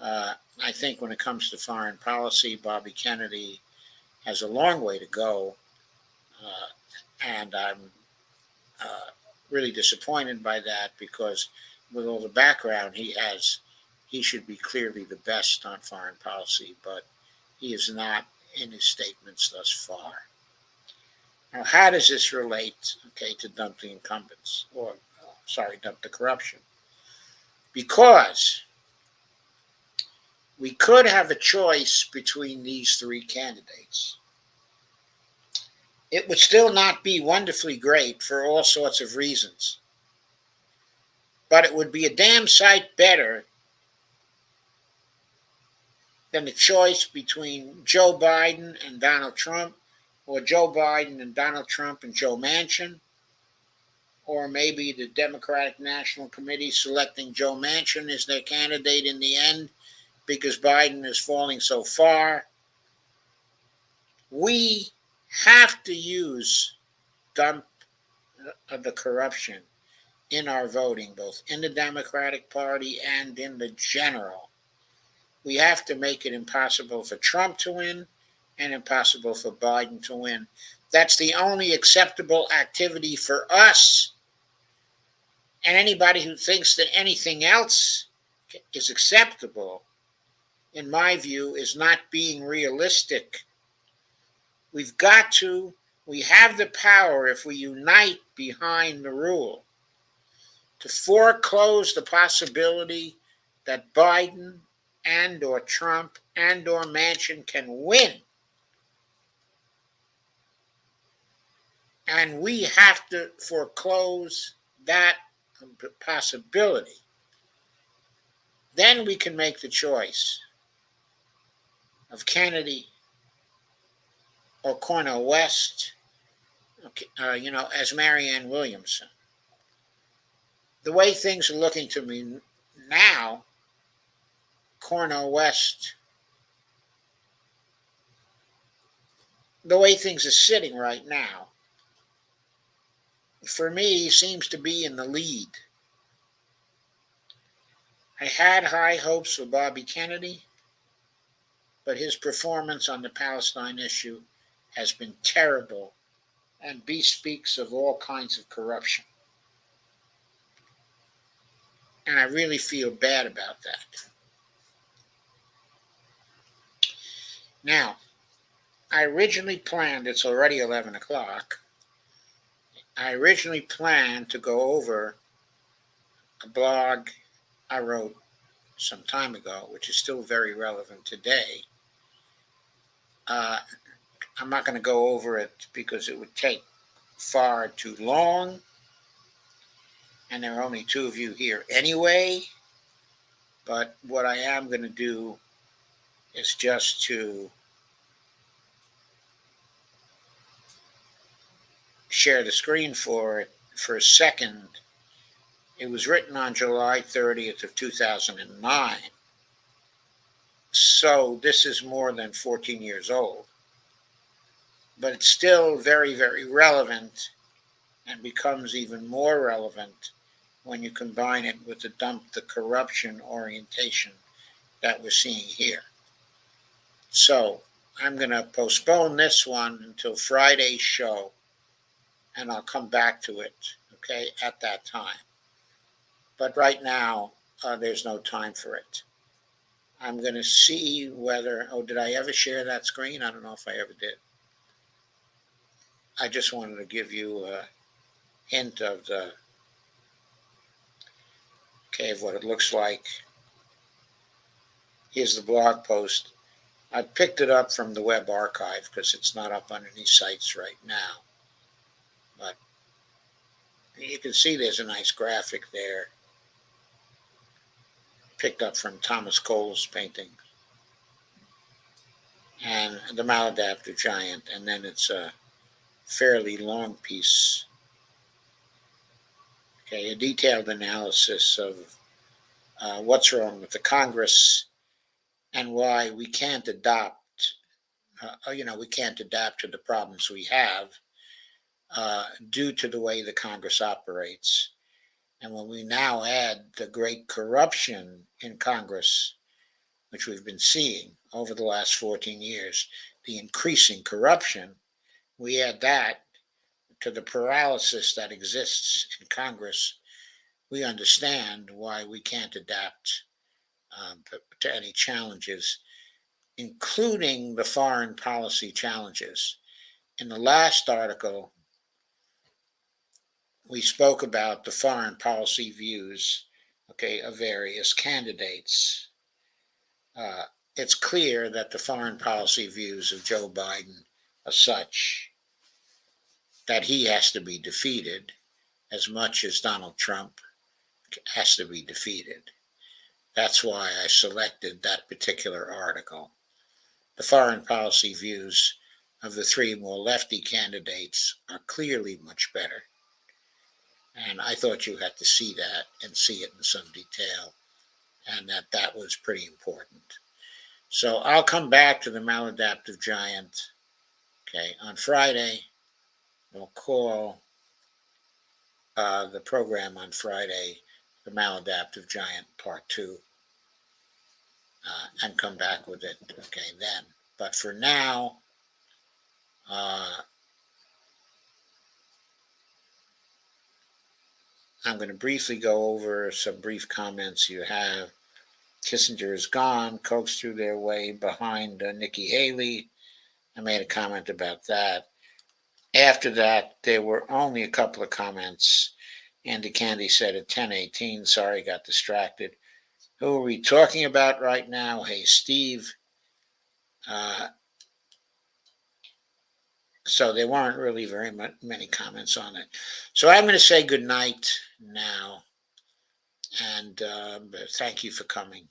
I think when it comes to foreign policy, Bobby Kennedy has a long way to go, and I'm really disappointed by that because with all the background he has, he should be clearly the best on foreign policy, but he is not in his statements thus far. Now, how does this relate, to dump the incumbents, dump the corruption? Because we could have a choice between these three candidates. It would still not be wonderfully great for all sorts of reasons, but it would be a damn sight better then the choice between Joe Biden and Donald Trump, or Joe Biden and Donald Trump and Joe Manchin, or maybe the Democratic National Committee selecting Joe Manchin as their candidate in the end because Biden is falling so far. We have to use dump the corruption in our voting, both in the Democratic Party and in the general. We have to make it impossible for Trump to win and impossible for Biden to win. That's the only acceptable activity for us. And anybody who thinks that anything else is acceptable, in my view, is not being realistic. We have the power, if we unite behind the rule, to foreclose the possibility that Biden and or Trump and or Manchin can win. And we have to foreclose that possibility. Then we can make the choice of Kennedy or Cornel West, as Marianne Williamson. The way things are looking to me now, Cornel West, the way things are sitting right now, for me, seems to be in the lead. I had high hopes for Bobby Kennedy, but his performance on the Palestine issue has been terrible and bespeaks of all kinds of corruption. And I really feel bad about that. Now, I originally planned, it's already 11 o'clock, I originally planned to go over a blog I wrote some time ago, which is still very relevant today. I'm not going to go over it because it would take far too long, and there are only two of you here anyway. But what I am going to do is just to share the screen for it for a second. It was written on July 30th of 2009. So this is more than 14 years old. But it's still very, very relevant and becomes even more relevant when you combine it with the corruption orientation that we're seeing here. So I'm going to postpone this one until Friday's show, and I'll come back to it, okay, at that time. But right now, there's no time for it. I'm going to see whether, did I ever share that screen? I don't know if I ever did. I just wanted to give you a hint of what it looks like. Here's the blog post. I picked it up from the web archive because it's not up on any sites right now. But you can see there's a nice graphic there. Picked up from Thomas Cole's painting. And the Maladaptive giant. And then it's a fairly long piece. Okay, a detailed analysis of what's wrong with the Congress and why we can't adapt. We can't adapt to the problems we have due to the way the Congress operates. And when we now add the great corruption in Congress, which we've been seeing over the last 14 years, the increasing corruption, we add that to the paralysis that exists in Congress, we understand why we can't adapt to any challenges, including the foreign policy challenges. In the last article, we spoke about the foreign policy views, of various candidates. It's clear that the foreign policy views of Joe Biden are such that he has to be defeated as much as Donald Trump has to be defeated. That's why I selected that particular article. The foreign policy views of the three more lefty candidates are clearly much better. And I thought you had to see that and see it in some detail, and that was pretty important. So I'll come back to the maladaptive giant. Okay, on Friday, we'll call the program on Friday the maladaptive giant part two, and come back with it. Okay, then. But for now, I'm going to briefly go over some brief comments you have. Kissinger is gone, coaxed through their way behind Nikki Haley. I made a comment about that. After that, there were only a couple of comments. Andy Candy said at 10:18, sorry, got distracted. Who are we talking about right now? Hey, Steve. So there weren't really very many comments on it. So I'm going to say good night now, and thank you for coming.